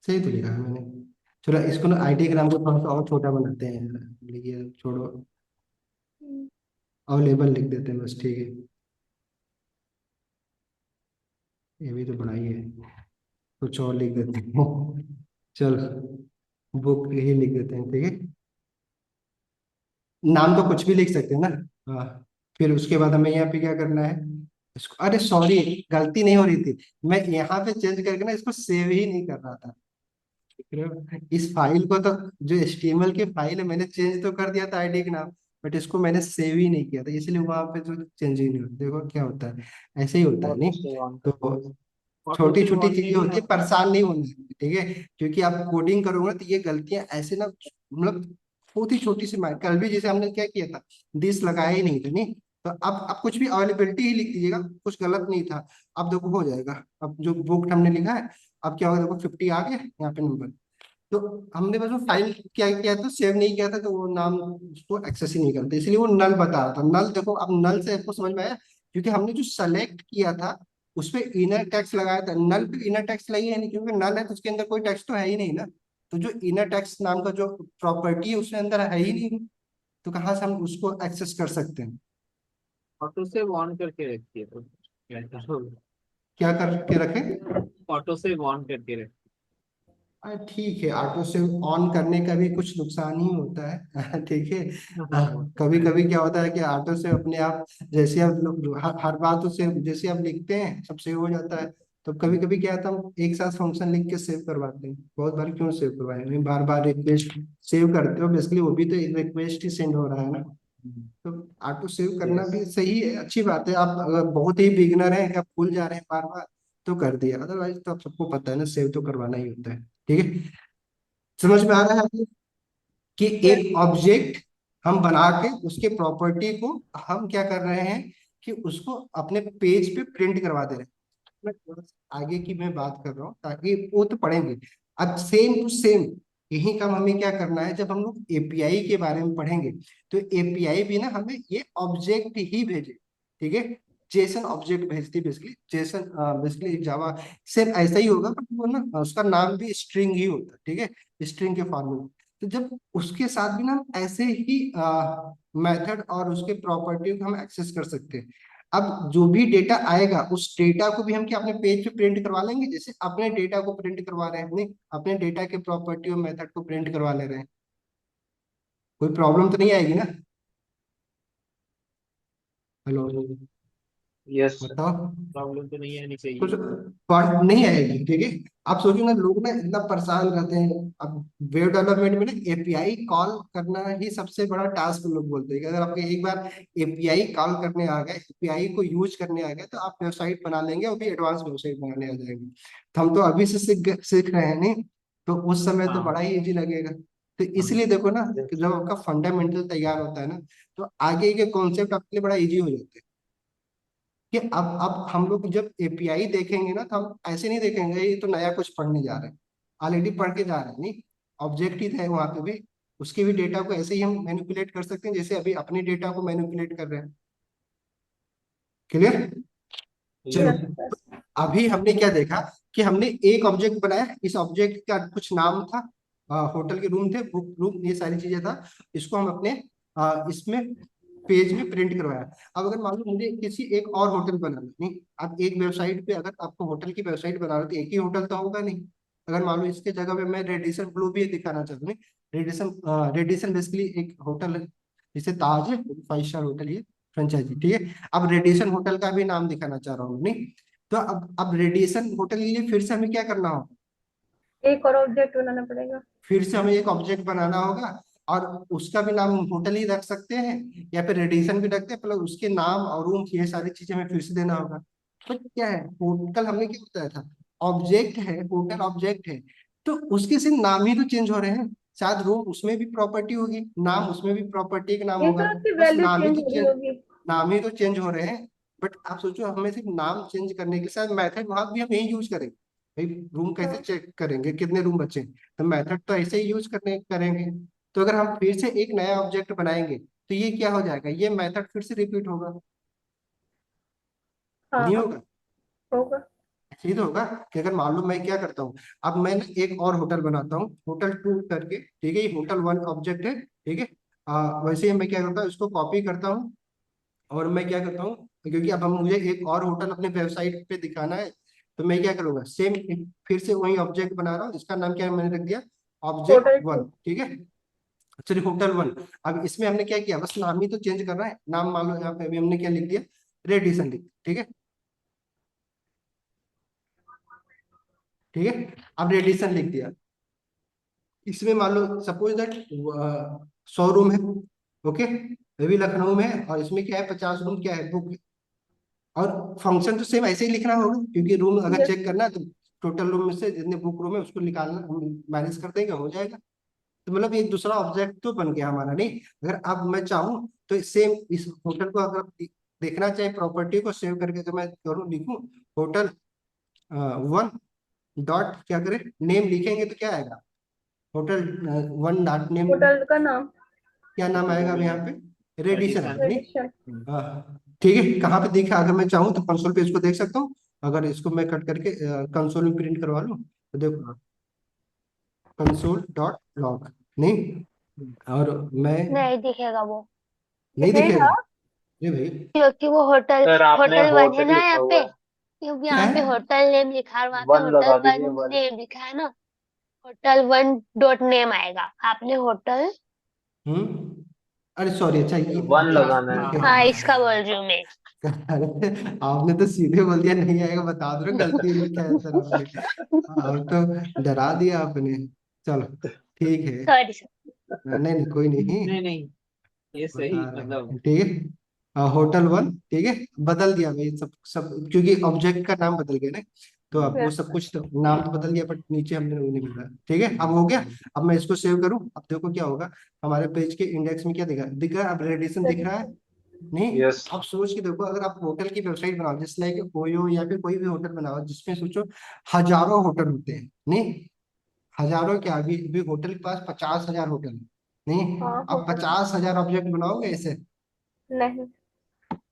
सही तो लिखा है मैंने। चलो इसको ना आईटी के नाम को थोड़ा सा और छोटा बनाते हैं, लिखिए छोड़ो, अवेलेबल लिख देते हैं बस, ठीक है, ये भी तो बड़ा ही है, कुछ और लिख देते हैं चल, बुक ही लिख देते हैं, ठीक है। नाम तो कुछ भी लिख सकते हैं ना, हाँ। फिर उसके बाद हमें यहाँ पे क्या करना है, इसको, अरे सॉरी, गलती नहीं हो रही थी, मैं यहाँ पे चेंज करके ना इसको सेव ही नहीं कर रहा था, देख रहे हो? इस फाइल को तो, जो एचटीएमएल की फाइल है, मैंने चेंज तो कर दिया था आईडी का नाम, बट इसको मैंने सेव ही नहीं किया था, इसलिए वहां पे जो चेंज ही नहीं होता, देखो क्या होता है, ऐसे ही होता है, नॉट नहीं। सेव ऑन तो कंपोज। ऑटो छोटी से छोटी ऑन चीजें नहीं होती है, होता। परेशान नहीं होना है, ठीक है। क्योंकि आप कोडिंग करोगे ना तो ये गलतियां ऐसे ना, मतलब छोटी छोटी सी मार, कल भी जैसे हमने क्या किया था, दिस लगाया ही नहीं था, नहीं। तो अब कुछ भी अवेलेबिलिटी ही लिख दीजिएगा, कुछ गलत नहीं था। अब देखो हो जाएगा, अब जो बुक हमने लिखा है, अब क्या होगा, देखो 50 आ गया यहाँ पे नंबर। तो हमने बस वो फाइल क्या किया था, सेव नहीं किया था, तो वो नाम उसको एक्सेस ही नहीं करते, इसलिए वो नल बता रहा था। नल देखो, अब नल से आपको समझ में आया, क्योंकि हमने जो सेलेक्ट किया था उस पे इनर टेक्स्ट लगाया था, नल पे इनर टेक्स्ट लगी है नहीं, क्योंकि नल है तो उसके अंदर कोई टेक्स्ट तो है ही नहीं ना। तो जो इनर टेक्स्ट नाम का जो प्रॉपर्टी है उसके अंदर है ही नहीं, तो कहाँ से हम उसको एक्सेस कर सकते हैं। ऑटो से ऑन करके रखिए तो क्या करोगे? क्या करके रखें? ऑटो से ऑन करके रखिए। ठीक है, ऑटो से ऑन करने का भी कुछ नुकसान ही होता है ठीक है। हाँ, कभी कभी क्या होता है कि ऑटो से अपने आप, जैसे आप हर बात उसे जैसे आप लिखते हैं सब सेव हो जाता है। तो कभी कभी क्या होता है, हम एक साथ फंक्शन लिख के सेव करवाते हैं, बहुत बार क्यों सेव करवाए, नहीं बार बार रिक्वेस्ट सेव करते हो, बेसिकली वो भी तो एक रिक्वेस्ट ही सेंड हो रहा है ना। तो ऑटो सेव करना यस। भी सही है, अच्छी बात है। आप अगर बहुत ही बिगिनर हैं कि आप भूल जा रहे हैं बार बार, तो कर दिया, अदरवाइज तो आप सबको पता है ना, सेव तो करवाना ही होता है, ठीक है। समझ में आ रहा है आपको कि यस। एक ऑब्जेक्ट हम बना के उसके प्रॉपर्टी को हम क्या कर रहे हैं कि उसको अपने पेज पे प्रिंट करवा दे रहे हैं। मैं थोड़ा सा आगे की मैं बात कर रहा हूँ ताकि वो तो पढ़ेंगे। अब सेम टू सेम यही काम हमें क्या करना है, जब हम लोग एपीआई के बारे में पढ़ेंगे तो एपीआई भी ना हमें ये ऑब्जेक्ट ही भेजे, ठीक है। जेसन ऑब्जेक्ट भेजती है basically, Jason basically Java same ऐसा ही होगा, बट वो ना उसका नाम भी स्ट्रिंग ही होता है, ठीक है, स्ट्रिंग के फॉर्म में। तो जब उसके साथ भी ना हम ऐसे ही मेथड और उसके प्रॉपर्टी को हम एक्सेस कर सकते हैं। अब जो भी डेटा आएगा उस डेटा को भी हम क्या अपने पेज पे प्रिंट करवा लेंगे, जैसे अपने डेटा को प्रिंट करवा रहे हैं, नहीं अपने डेटा के प्रॉपर्टी और मेथड को प्रिंट करवा ले रहे हैं, कोई प्रॉब्लम तो नहीं आएगी ना। Hello, yes sir. बताओ। प्रॉब्लम तो नहीं आनी कुछ चाहिए। पॉइंट नहीं आएगी, ठीक है। आप सोचो ना, लोग ना इतना परेशान रहते हैं। अब वेब डेवलपमेंट में ना एपीआई कॉल करना ही सबसे बड़ा टास्क लोग बोलते हैं कि अगर आपके एक बार एपीआई कॉल करने आ गए, एपीआई को यूज करने आ गए, तो आप वेबसाइट बना लेंगे, और भी एडवांस वेबसाइट बनाने आ जाएंगे। तो हम तो अभी से सीख रहे हैं, नहीं तो उस समय तो हाँ। बड़ा ही इजी लगेगा। तो हाँ। इसलिए देखो ना कि यस। जब आपका फंडामेंटल तैयार होता है ना, तो आगे के कॉन्सेप्ट आपके लिए बड़ा इजी हो जाते हैं। कि अब हम लोग जब एपीआई देखेंगे ना, तो हम ऐसे नहीं देखेंगे ये तो नया कुछ पढ़ने जा रहे हैं, ऑलरेडी पढ़ के जा रहे हैं, नहीं ऑब्जेक्ट ही है वहां पे भी। उसके भी डेटा को ऐसे ही हम मैनिपुलेट कर सकते हैं जैसे अभी अपने डेटा को मैनिपुलेट कर रहे हैं। क्लियर? चलो, यस। Yes sir. अभी हमने क्या देखा कि हमने एक ऑब्जेक्ट बनाया, इस ऑब्जेक्ट का कुछ नाम था, होटल के रूम थे, बुक रूम, ये सारी चीजें था। इसको हम अपने इसमें पेज में प्रिंट करवाया। अब अगर मान लो मुझे किसी एक और होटल बनाना, नहीं अब एक वेबसाइट पे अगर आपको होटल की वेबसाइट बना रहे हो तो एक ही होटल तो होगा नहीं। अगर मान लो इसके जगह पे मैं रेडिसन ब्लू भी दिखाना चाहता हूँ, रेडिसन रेडिसन बेसिकली एक होटल है, जैसे ताज है 5 स्टार होटल, ये फ्रेंचाइजी, ठीक है। अब रेडिसन होटल का भी नाम दिखाना चाह रहा हूँ, नहीं तो अब रेडिएशन होटल के लिए फिर से हमें क्या करना होगा, एक और ऑब्जेक्ट बनाना पड़ेगा। फिर से हमें एक ऑब्जेक्ट बनाना होगा, और उसका भी नाम होटल ही रख सकते हैं, या फिर रेडिएशन भी रखते हैं, प्लस उसके नाम और रूम ये सारी चीजें हमें फिर से देना होगा। तो क्या है, होटल हमने क्या बताया था, ऑब्जेक्ट है, होटल ऑब्जेक्ट है, तो उसके सिर्फ नाम ही तो चेंज हो रहे हैं। शायद रूम उसमें भी प्रॉपर्टी होगी, नाम उसमें भी प्रॉपर्टी का नाम ये होगा, सर उसकी बस वैल्यू चेंज हो रही होगी। नाम ही तो चेंज हो रहे हैं। बट आप सोचो, हमें सिर्फ नाम चेंज करने के साथ मेथड वहां भी हम यही यूज करेंगे। भाई रूम कैसे हाँ। चेक करेंगे कितने रूम बचे हैं? तो मेथड तो ऐसे ही यूज करने करेंगे। तो अगर हम फिर से एक नया ऑब्जेक्ट बनाएंगे तो ये क्या हो जाएगा, ये मेथड फिर से रिपीट होगा, नहीं हाँ होगा? होगा। ऐसे ही तो होगा कि अगर मान लो मैं क्या करता हूँ, अब मैं ना एक और होटल बनाता हूँ, होटल 2 करके, ठीक है, ये होटल 1 ऑब्जेक्ट है, ठीक है। वैसे ही मैं क्या करता हूँ, इसको कॉपी करता हूँ, और मैं क्या करता हूँ, क्योंकि अब हम मुझे एक और होटल अपने वेबसाइट पे दिखाना है, तो मैं क्या करूंगा, सेम फिर से वही ऑब्जेक्ट बना रहा हूँ, इसका नाम क्या है, मैंने रख दिया ऑब्जेक्ट होटल 1, 2। ठीक है। चलिए होटल 1। अब इसमें हमने क्या किया, बस नाम ही तो चेंज करना है, नाम मान लो यहाँ पे अभी हमने क्या लिख दिया, रेडिसन लिख दिया, ठीक है, ठीक है। अब रेडिसन लिख दिया, इसमें मान लो सपोज दैट 100 रूम है, ओके, ये भी लखनऊ में है, और इसमें क्या है 50 रूम क्या है, बुक, और फंक्शन तो सेम ऐसे ही लिखना होगा, क्योंकि रूम अगर Yes. चेक करना है तो टोटल रूम में से जितने बुक रूम है उसको निकालना, माइनस कर देंगे, हो जाएगा। तो मतलब एक दूसरा ऑब्जेक्ट तो बन गया हमारा। नहीं, अगर अब मैं चाहूँ तो सेम इस होटल को अगर देखना चाहे प्रॉपर्टी को सेव करके, अगर मैं करूँ लिखूँ होटल वन डॉट क्या करें नेम लिखेंगे तो क्या आएगा, hotel one dot name, hotel का नाम क्या नाम आएगा अब यहाँ पे, रेडिसन आएगा। नहीं, एडिशन। ठीक है, कहाँ पे दिखा, अगर मैं चाहूँ तो कंसोल पे इसको देख सकता हूँ। अगर इसको मैं कट करके कंसोल में प्रिंट करवा लूँ तो देखो कंसोल डॉट लॉग। नहीं, और मैं नहीं दिखेगा वो, नहीं दिखेगा। दिखेगा। ये भाई क्योंकि वो होटल सर आपने होटल वन है होटल ना लिखा यहाँ हुआ पे, है, क्योंकि क्या यहाँ पे है, होटल नेम लिखा है और वहाँ पे वन होटल लगा वन दीजिए, वन। नेम लिखा है ना। होटल वन डॉट नेम आएगा, आपने होटल। अरे सॉरी, अच्छा वन ये लगाना है। ठीक है। हाँ, इसका बोल रही हूँ मैं। अरे आपने तो सीधे बोल दिया नहीं आएगा, बता दो गलती हुई क्या है सर आपने, अब तो डरा दिया आपने। चलो ठीक है, सॉरी सर। नहीं नहीं कोई नहीं, नहीं नहीं, ये बता सही रहे मतलब। हैं ठीक है। होटल वन ठीक है, बदल दिया भाई सब सब, क्योंकि ऑब्जेक्ट का नाम बदल गया ना, तो अब वो Yes. सब कुछ तो नाम तो बदल गया, बट नीचे हमने वो नहीं बदला। ठीक है, अब हो गया। अब मैं इसको सेव करूं, अब देखो क्या होगा, हमारे पेज के इंडेक्स में क्या दिख रहा है, अब रेडिएशन दिख रहा है। नहीं, यस। आप सोच के देखो, अगर आप होटल की वेबसाइट बनाओ जिस लाइक ओयो या फिर कोई भी होटल बनाओ, जिसमें सोचो हजारों होटल होते हैं। नहीं, हजारों क्या, अभी अभी होटल के पास 50,000 होटल है। नहीं, हाँ आप होटल। 50,000 ऑब्जेक्ट बनाओगे ऐसे, नहीं।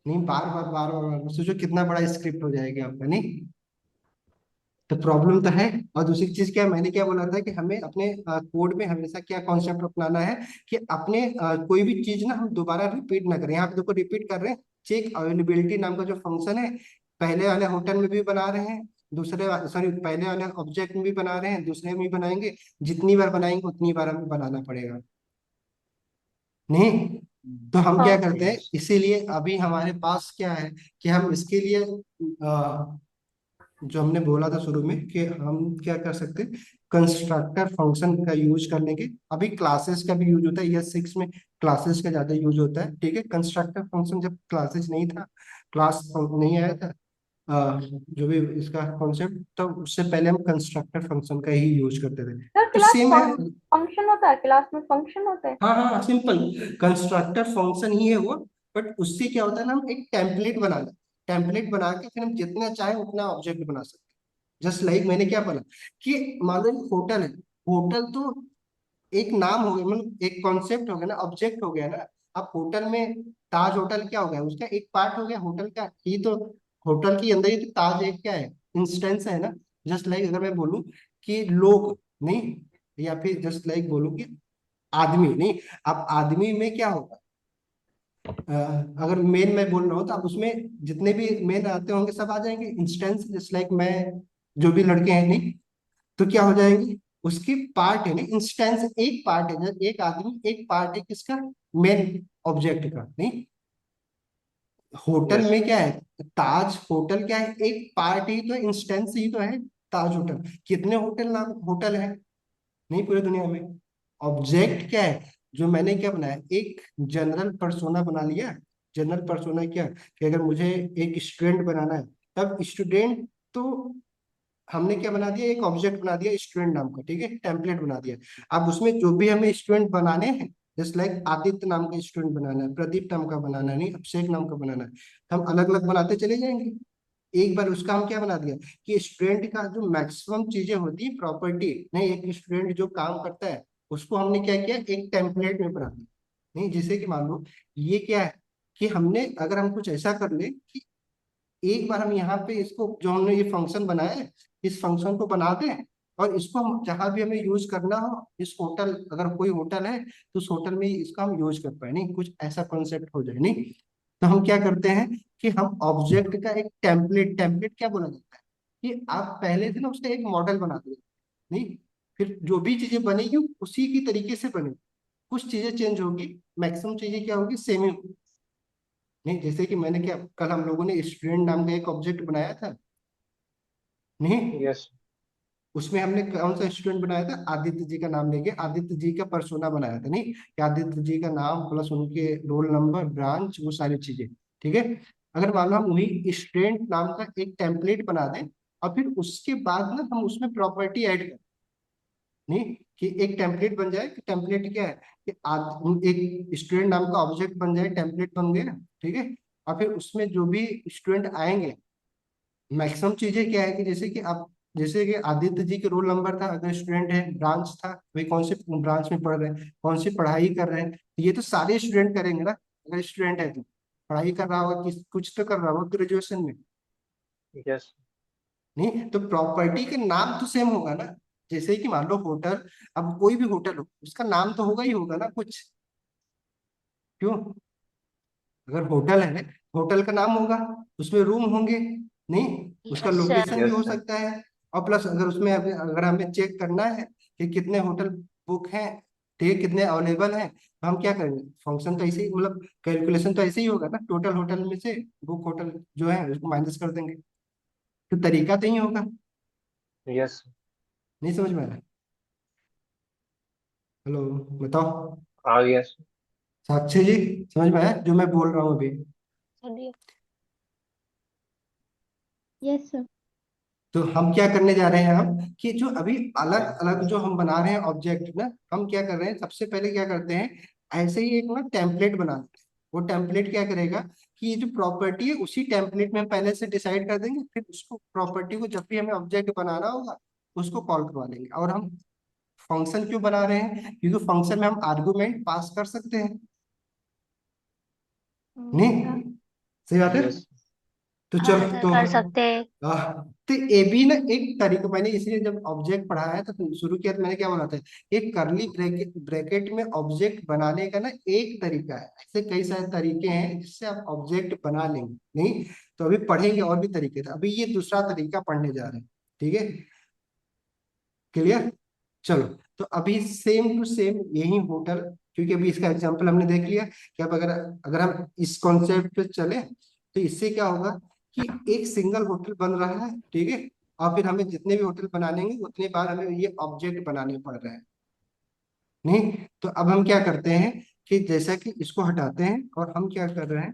नहीं, बार बार बार बार बार सोचो कितना बड़ा स्क्रिप्ट हो जाएगा आपका। नहीं, तो प्रॉब्लम तो है। और दूसरी चीज क्या, मैंने क्या बोला था कि हमें अपने कोड में हमेशा क्या कॉन्सेप्ट अपनाना है, कि अपने कोई भी चीज ना हम दोबारा रिपीट ना करें। यहाँ पे देखो रिपीट कर रहे हैं, चेक अवेलेबिलिटी नाम का जो फंक्शन है, पहले वाले होटल में भी बना रहे हैं, दूसरे सॉरी पहले वाले ऑब्जेक्ट में भी बना रहे हैं, दूसरे में भी बनाएंगे, जितनी बार बनाएंगे उतनी बार हमें बनाना पड़ेगा। नहीं, तो हम क्या हाँ। करते हैं, इसीलिए अभी हमारे पास क्या है कि हम इसके लिए जो हमने बोला था शुरू में कि हम क्या कर सकते हैं, कंस्ट्रक्टर फंक्शन का यूज करने के, अभी क्लासेस का भी यूज होता है, ईयर 6 में क्लासेस का ज्यादा यूज होता है। ठीक है, कंस्ट्रक्टर फंक्शन जब क्लासेस नहीं था, क्लास नहीं आया था, जो भी इसका कॉन्सेप्ट, तो उससे पहले हम कंस्ट्रक्टर फंक्शन का ही यूज करते थे। सर तो क्लास सेम है, फंक्शन होता है, क्लास में फंक्शन होता है। हाँ हाँ सिंपल, कंस्ट्रक्टर फंक्शन ही है वो। बट उससे क्या होता है ना, हम एक टेम्पलेट बना लें, टेम्पलेट बना के फिर हम जितना चाहे उतना ऑब्जेक्ट बना सकते हैं। जस्ट लाइक मैंने क्या बोला कि मान लो एक होटल है, होटल तो एक नाम हो गया, मतलब एक कॉन्सेप्ट हो गया ना, ऑब्जेक्ट हो गया ना। अब होटल में ताज होटल क्या हो गया, उसका एक पार्ट हो गया होटल का ही तो, होटल के अंदर ही तो ताज एक क्या है, इंस्टेंस है ना। जस्ट लाइक अगर मैं बोलूं कि लोग, नहीं, या फिर जस्ट लाइक बोलूं कि आदमी, नहीं, अब आदमी में क्या होगा, अगर मेन मैं बोल रहा हूँ तो अब उसमें जितने भी मेन आते होंगे सब आ जाएंगे इंस्टेंस, जस्ट लाइक मैं, जो भी लड़के हैं, नहीं, तो क्या हो जाएंगे, उसकी पार्ट है ना, इंस्टेंस एक पार्ट है, एक आदमी एक पार्ट है किसका, मेन ऑब्जेक्ट का। नहीं, होटल यस। में क्या है, ताज होटल क्या है, एक पार्ट ही तो, इंस्टेंस ही तो है ताज होटल। कितने होटल नाम होटल है, नहीं, पूरी दुनिया में। ऑब्जेक्ट क्या है, जो मैंने क्या बनाया, एक जनरल पर्सोना बना लिया। जनरल पर्सोना क्या, कि अगर मुझे एक स्टूडेंट बनाना है, तब स्टूडेंट, तो हमने क्या बना दिया, एक ऑब्जेक्ट बना दिया स्टूडेंट नाम का। ठीक है, टेम्पलेट बना दिया। अब उसमें जो भी हमें स्टूडेंट बनाने हैं, जस्ट लाइक आदित्य नाम का स्टूडेंट बनाना है, प्रदीप नाम का बनाना है, नहीं अभिषेक नाम का बनाना है, हम अलग अलग बनाते चले जाएंगे। एक बार उसका हम क्या बना दिया, कि स्टूडेंट का जो मैक्सिमम चीजें होती है प्रॉपर्टी, नहीं, एक स्टूडेंट जो काम करता है उसको हमने क्या किया, एक टेम्पलेट में बना दिया। नहीं, जैसे कि मान लो ये क्या है, कि हमने अगर हम कुछ ऐसा कर ले कि एक बार हम यहाँ पे इसको, जो हमने ये फंक्शन बनाया है, इस फंक्शन को बना दें, और इसको हम जहां भी हमें यूज करना हो, इस होटल, अगर कोई होटल है तो उस होटल में इसका हम यूज कर पाए, नहीं, कुछ ऐसा कॉन्सेप्ट हो जाए। नहीं, तो हम क्या करते हैं कि हम ऑब्जेक्ट का एक टेम्पलेट, टेम्पलेट क्या बोला जाता है, कि आप पहले से ना उसका एक मॉडल बना दो। नहीं, फिर जो भी चीजें बनेगी उसी की तरीके से बनेगी, कुछ चीजें चेंज होगी, मैक्सिमम चीजें क्या होगी, सेम ही होगी। नहीं, जैसे कि मैंने क्या, कल हम लोगों ने स्टूडेंट नाम का एक ऑब्जेक्ट बनाया था। नहीं, यस। उसमें हमने कौन सा स्टूडेंट बनाया था, आदित्य जी का नाम लेके आदित्य जी का पर्सोना बनाया था। नहीं, कि आदित्य जी का नाम प्लस उनके रोल नंबर, ब्रांच, वो सारी चीजें। ठीक है, अगर मान लो हम वही स्टूडेंट नाम का एक टेम्पलेट बना दें और फिर उसके बाद ना हम उसमें प्रॉपर्टी ऐड करें, नहीं कि एक टेम्पलेट बन जाए, कि टेम्पलेट क्या है कि एक स्टूडेंट नाम का ऑब्जेक्ट बन जाए, टेम्पलेट बन गया, ठीक है। और फिर उसमें जो भी स्टूडेंट आएंगे, मैक्सिमम चीजें क्या है कि जैसे कि आप, जैसे कि आदित्य जी के रोल नंबर था, अगर स्टूडेंट है, ब्रांच था, वे कौन से ब्रांच में पढ़ रहे हैं, कौन सी पढ़ाई कर रहे हैं, तो ये तो सारे स्टूडेंट करेंगे ना। अगर स्टूडेंट है तो पढ़ाई कर रहा होगा, किस कुछ तो कर रहा होगा ग्रेजुएशन में, यस नहीं तो प्रॉपर्टी का नाम तो सेम होगा ना। जैसे कि मान लो होटल, अब कोई भी होटल हो उसका नाम तो होगा ही होगा ना कुछ, क्यों? अगर होटल है, होटल का नाम होगा, उसमें रूम होंगे, नहीं उसका यस सर। लोकेशन भी हो यस सर सकता है। और प्लस अगर उसमें अगर हमें चेक करना है कि कितने होटल बुक हैं, ठीक है, कितने अवेलेबल हैं, तो हम क्या करेंगे, फंक्शन तो ऐसे ही, मतलब कैलकुलेशन तो ऐसे ही होगा ना, टोटल होटल में से बुक होटल जो है उसको माइनस कर देंगे, तो तरीका तो ही होगा। यस नहीं समझ में आ रहा है? हेलो, बताओ। हाँ यस साक्षी जी, समझ में आया जो मैं बोल रहा हूँ अभी? चलिए। Yes sir. तो हम क्या करने जा रहे हैं हम, कि जो अभी अलग अलग जो हम बना रहे हैं ऑब्जेक्ट ना, हम क्या कर रहे हैं, सबसे पहले क्या करते हैं, ऐसे ही एक ना टेम्पलेट बना देते हैं। वो टेम्पलेट क्या करेगा कि ये जो प्रॉपर्टी है उसी टेम्पलेट में हम पहले से डिसाइड कर देंगे, फिर उसको प्रॉपर्टी को जब भी हमें ऑब्जेक्ट बनाना होगा उसको कॉल करवा लेंगे। और हम फंक्शन क्यों बना रहे हैं, क्योंकि फंक्शन में हम आर्गुमेंट पास कर सकते हैं, नहीं सही बात है? यस तो हाँ चलो सर, तो कर सकते हैं। आह, तो ये भी ना एक तरीका, मैंने इसलिए जब ऑब्जेक्ट पढ़ाया था तो शुरू किया तो मैंने क्या बोला था, एक करली ब्रैकेट ब्रैकेट में ऑब्जेक्ट बनाने का ना एक तरीका है, ऐसे कई सारे तरीके हैं जिससे आप ऑब्जेक्ट बना लेंगे, नहीं तो अभी पढ़ेंगे और भी तरीके थे, अभी ये दूसरा तरीका पढ़ने जा रहे हैं, ठीक है, क्लियर? चलो, तो अभी सेम टू सेम यही होटल, क्योंकि अभी इसका एग्जांपल हमने देख लिया कि अब अगर अगर हम इस कॉन्सेप्ट पे चले तो इससे क्या होगा कि एक सिंगल होटल बन रहा है, ठीक है, और फिर हमें जितने भी होटल बनाने होंगे उतने बार हमें ये ऑब्जेक्ट बनाने पड़ रहे हैं, नहीं तो अब हम क्या करते हैं कि जैसा कि इसको हटाते हैं और हम क्या कर रहे हैं,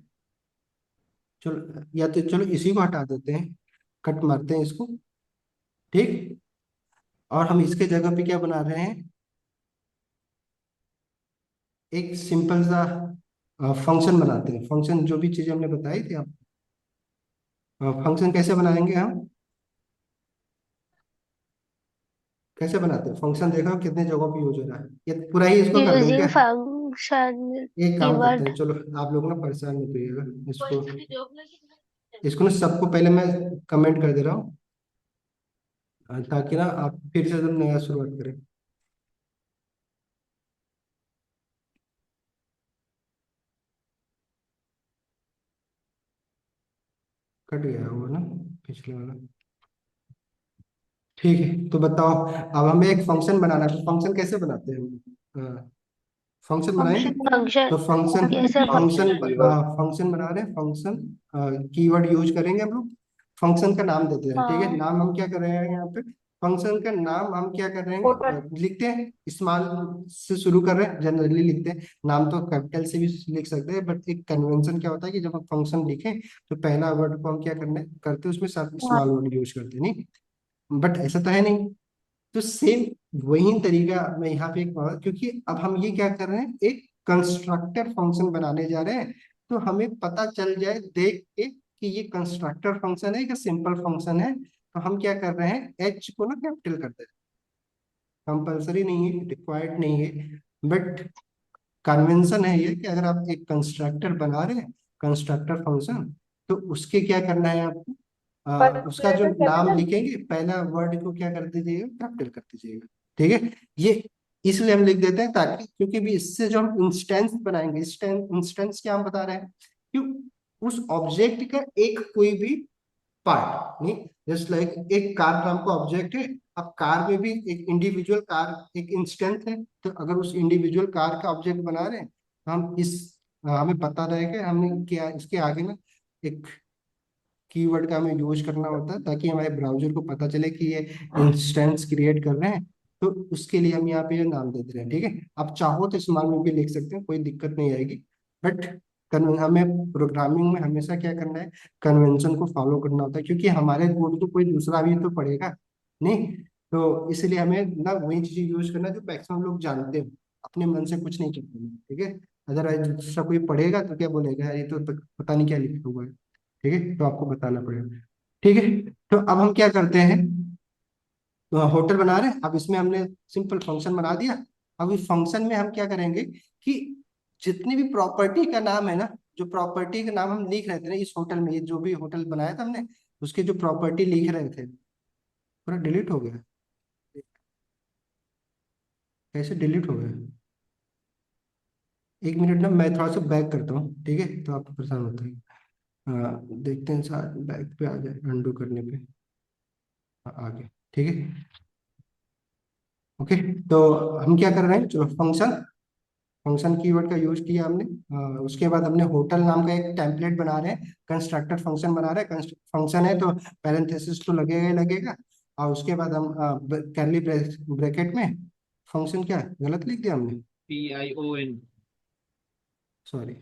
चलो या तो चलो इसी को हटा देते हैं, कट मारते हैं इसको, ठीक, और हम इसके जगह पे क्या बना रहे हैं, एक सिंपल सा फंक्शन बनाते हैं। फंक्शन जो भी चीजें हमने बताई थी आप, फंक्शन कैसे बनाएंगे हम, कैसे बनाते हैं फंक्शन, देखो कितने जगहों पे यूज हो रहा है, ये पूरा ही इसको कर दें क्या? यूजिंग फंक्शन एक काम करते कीवर्ड। हैं, चलो आप लोग ना परेशान मत होइएगा, इसको इसको ना सबको पहले मैं कमेंट कर दे रहा हूँ, ताकि ना आप फिर से एकदम नया शुरुआत करें। कट गया वो ना, पिछले वाला, ठीक है, तो बताओ अब हमें एक फंक्शन बनाना है, तो फंक्शन कैसे बनाते हैं हम, फंक्शन बनाएंगे। फंक्शन तो फंक्शन कैसे फंक्शन कीवर्ड फंक्शन बना रहे हैं, फंक्शन कीवर्ड यूज करेंगे हम लोग, फंक्शन का नाम देते हैं, ठीक है, हाँ नाम हम क्या कर रहे हैं यहाँ पे, फंक्शन का नाम हम क्या कर रहे हैं, होटल। लिखते हैं स्मॉल से शुरू कर रहे हैं, जनरली लिखते हैं, नाम तो कैपिटल से भी लिख सकते हैं, बट एक कन्वेंशन क्या होता है कि जब हम फंक्शन लिखें तो पहला वर्ड को हम क्या करने करते हैं, उसमें सब स्मॉल वर्ड यूज करते हैं, नहीं बट ऐसा तो है नहीं। तो सेम वही तरीका मैं यहाँ पे क्योंकि अब हम ये क्या कर रहे हैं, एक कंस्ट्रक्टर फंक्शन बनाने जा रहे हैं, तो हमें पता चल जाए देख के कि ये कंस्ट्रक्टर फंक्शन है कि सिंपल फंक्शन है, तो हम क्या कर रहे हैं, एच को ना कैपिटल कर दे रहे हैं, कंपल्सरी नहीं है, रिक्वायर्ड नहीं है, बट कन्वेंशन है ये कि अगर आप एक कंस्ट्रक्टर बना रहे हैं, कंस्ट्रक्टर फंक्शन, तो उसके क्या करना है आपको, फर्स्ट उसका जो लेटर नाम कैपिटल। लिखेंगे पहला वर्ड को क्या कर दीजिएगा, कैपिटल कर दीजिएगा, ठीक है। ये इसलिए हम लिख देते हैं ताकि, क्योंकि भी इससे जो हम इंस्टेंस बनाएंगे, इंस्टेंस क्या हम बता रहे हैं कि उस ऑब्जेक्ट का एक कोई भी पार्ट, नहीं जस्ट लाइक एक कार नाम का ऑब्जेक्ट है, अब कार में भी एक इंडिविजुअल कार एक इंस्टेंस है, तो अगर उस इंडिविजुअल कार का ऑब्जेक्ट बना रहे हैं तो हम इस हमें पता रहे कि हमने क्या इसके आगे ना एक कीवर्ड का हमें यूज करना होता है, ताकि हमारे ब्राउजर को पता चले कि ये इंस्टेंस क्रिएट कर रहे हैं, तो उसके लिए हम यहाँ पे ये नाम दे दे रहे हैं, ठीक है। आप चाहो तो स्मॉल में भी लिख सकते हैं, कोई दिक्कत नहीं आएगी, बट हमें प्रोग्रामिंग में हमेशा क्या करना है, कन्वेंशन को फॉलो करना होता है, क्योंकि हमारे कोड को कोई दूसरा भी तो पढ़ेगा नहीं। तो इसलिए हमें ना वही चीज यूज करना जो मैक्सिमम लोग जानते हैं, अपने मन से कुछ नहीं करते हैं, ठीक है। अदरवाइज दूसरा कोई पढ़ेगा तो क्या बोलेगा, यार ये तो पता नहीं क्या लिखा हुआ है, ठीक है, तो आपको बताना पड़ेगा, ठीक है। तो अब हम क्या करते हैं, तो होटल बना रहे हैं, अब इसमें हमने सिंपल फंक्शन बना दिया। अब इस फंक्शन में हम क्या करेंगे कि जितनी भी प्रॉपर्टी का नाम है ना, जो प्रॉपर्टी का नाम हम लिख रहे थे ना इस होटल में, ये जो भी होटल बनाया था हमने, उसके जो प्रॉपर्टी लिख रहे थे, पूरा डिलीट हो गया। कैसे डिलीट हो गया? एक मिनट ना, मैं थोड़ा सा बैक करता हूँ, ठीक है, तो आप परेशान होते हैं। देखते हैं, शायद बैक पे आ जाए, अंडू करने पे। आ गया, ठीक है, ओके। तो हम क्या कर रहे हैं, चलो फंक्शन, फंक्शन कीवर्ड का यूज किया हमने। उसके बाद हमने होटल नाम का एक टेम्पलेट बना रहे हैं, कंस्ट्रक्टर फंक्शन बना रहे हैं। फंक्शन है तो पैरेंथेसिस तो लगेगा ही लगेगा। और उसके बाद हम कर्ली ब्रैकेट में फंक्शन, क्या गलत लिख दिया हमने, PION। सॉरी,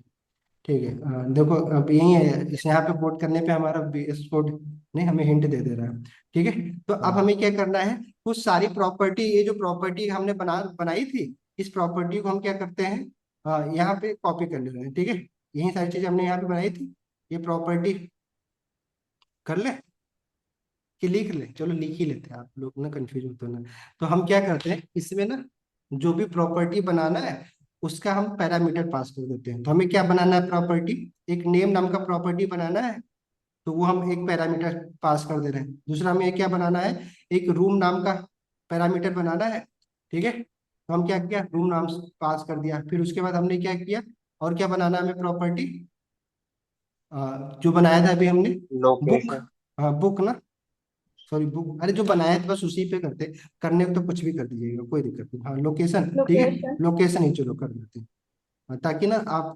ठीक है। देखो अब यही है, इस यहाँ पे कोड करने पे हमारा बीएस कोड नहीं हमें हिंट दे दे रहा है, ठीक है। तो अब हमें क्या करना है, कुछ सारी प्रॉपर्टी, ये जो प्रॉपर्टी हमने बनाई थी, इस प्रॉपर्टी को हम क्या करते हैं, यहाँ पे कॉपी कर ले रहे हैं, ठीक है। यही सारी चीजें हमने यहाँ पे बनाई थी, ये प्रॉपर्टी कर ले कि लिख ले, चलो लिख ही लेते हैं, आप लोग ना कंफ्यूज होते हो ना। तो हम क्या करते हैं, इसमें ना जो भी प्रॉपर्टी बनाना है उसका हम पैरामीटर पास कर देते हैं। तो हमें क्या बनाना है, प्रॉपर्टी, एक नेम नाम का प्रॉपर्टी बनाना है, तो वो हम एक पैरामीटर पास कर दे रहे हैं। दूसरा हमें क्या बनाना है, एक रूम नाम का पैरामीटर बनाना है, ठीक है। तो हम क्या किया, रूम नाम पास कर दिया। फिर उसके बाद हमने क्या किया, और क्या बनाना है हमें प्रॉपर्टी, जो बनाया था अभी हमने, बुक, लोकेशन। हाँ बुक ना, सॉरी बुक, अरे जो बनाया था बस उसी पे करते, करने को तो कुछ भी कर दीजिएगा, कोई दिक्कत नहीं। हाँ लोकेशन, ठीक है, लोकेशन। लोकेशन ही चलो कर देते हैं, ताकि ना आप,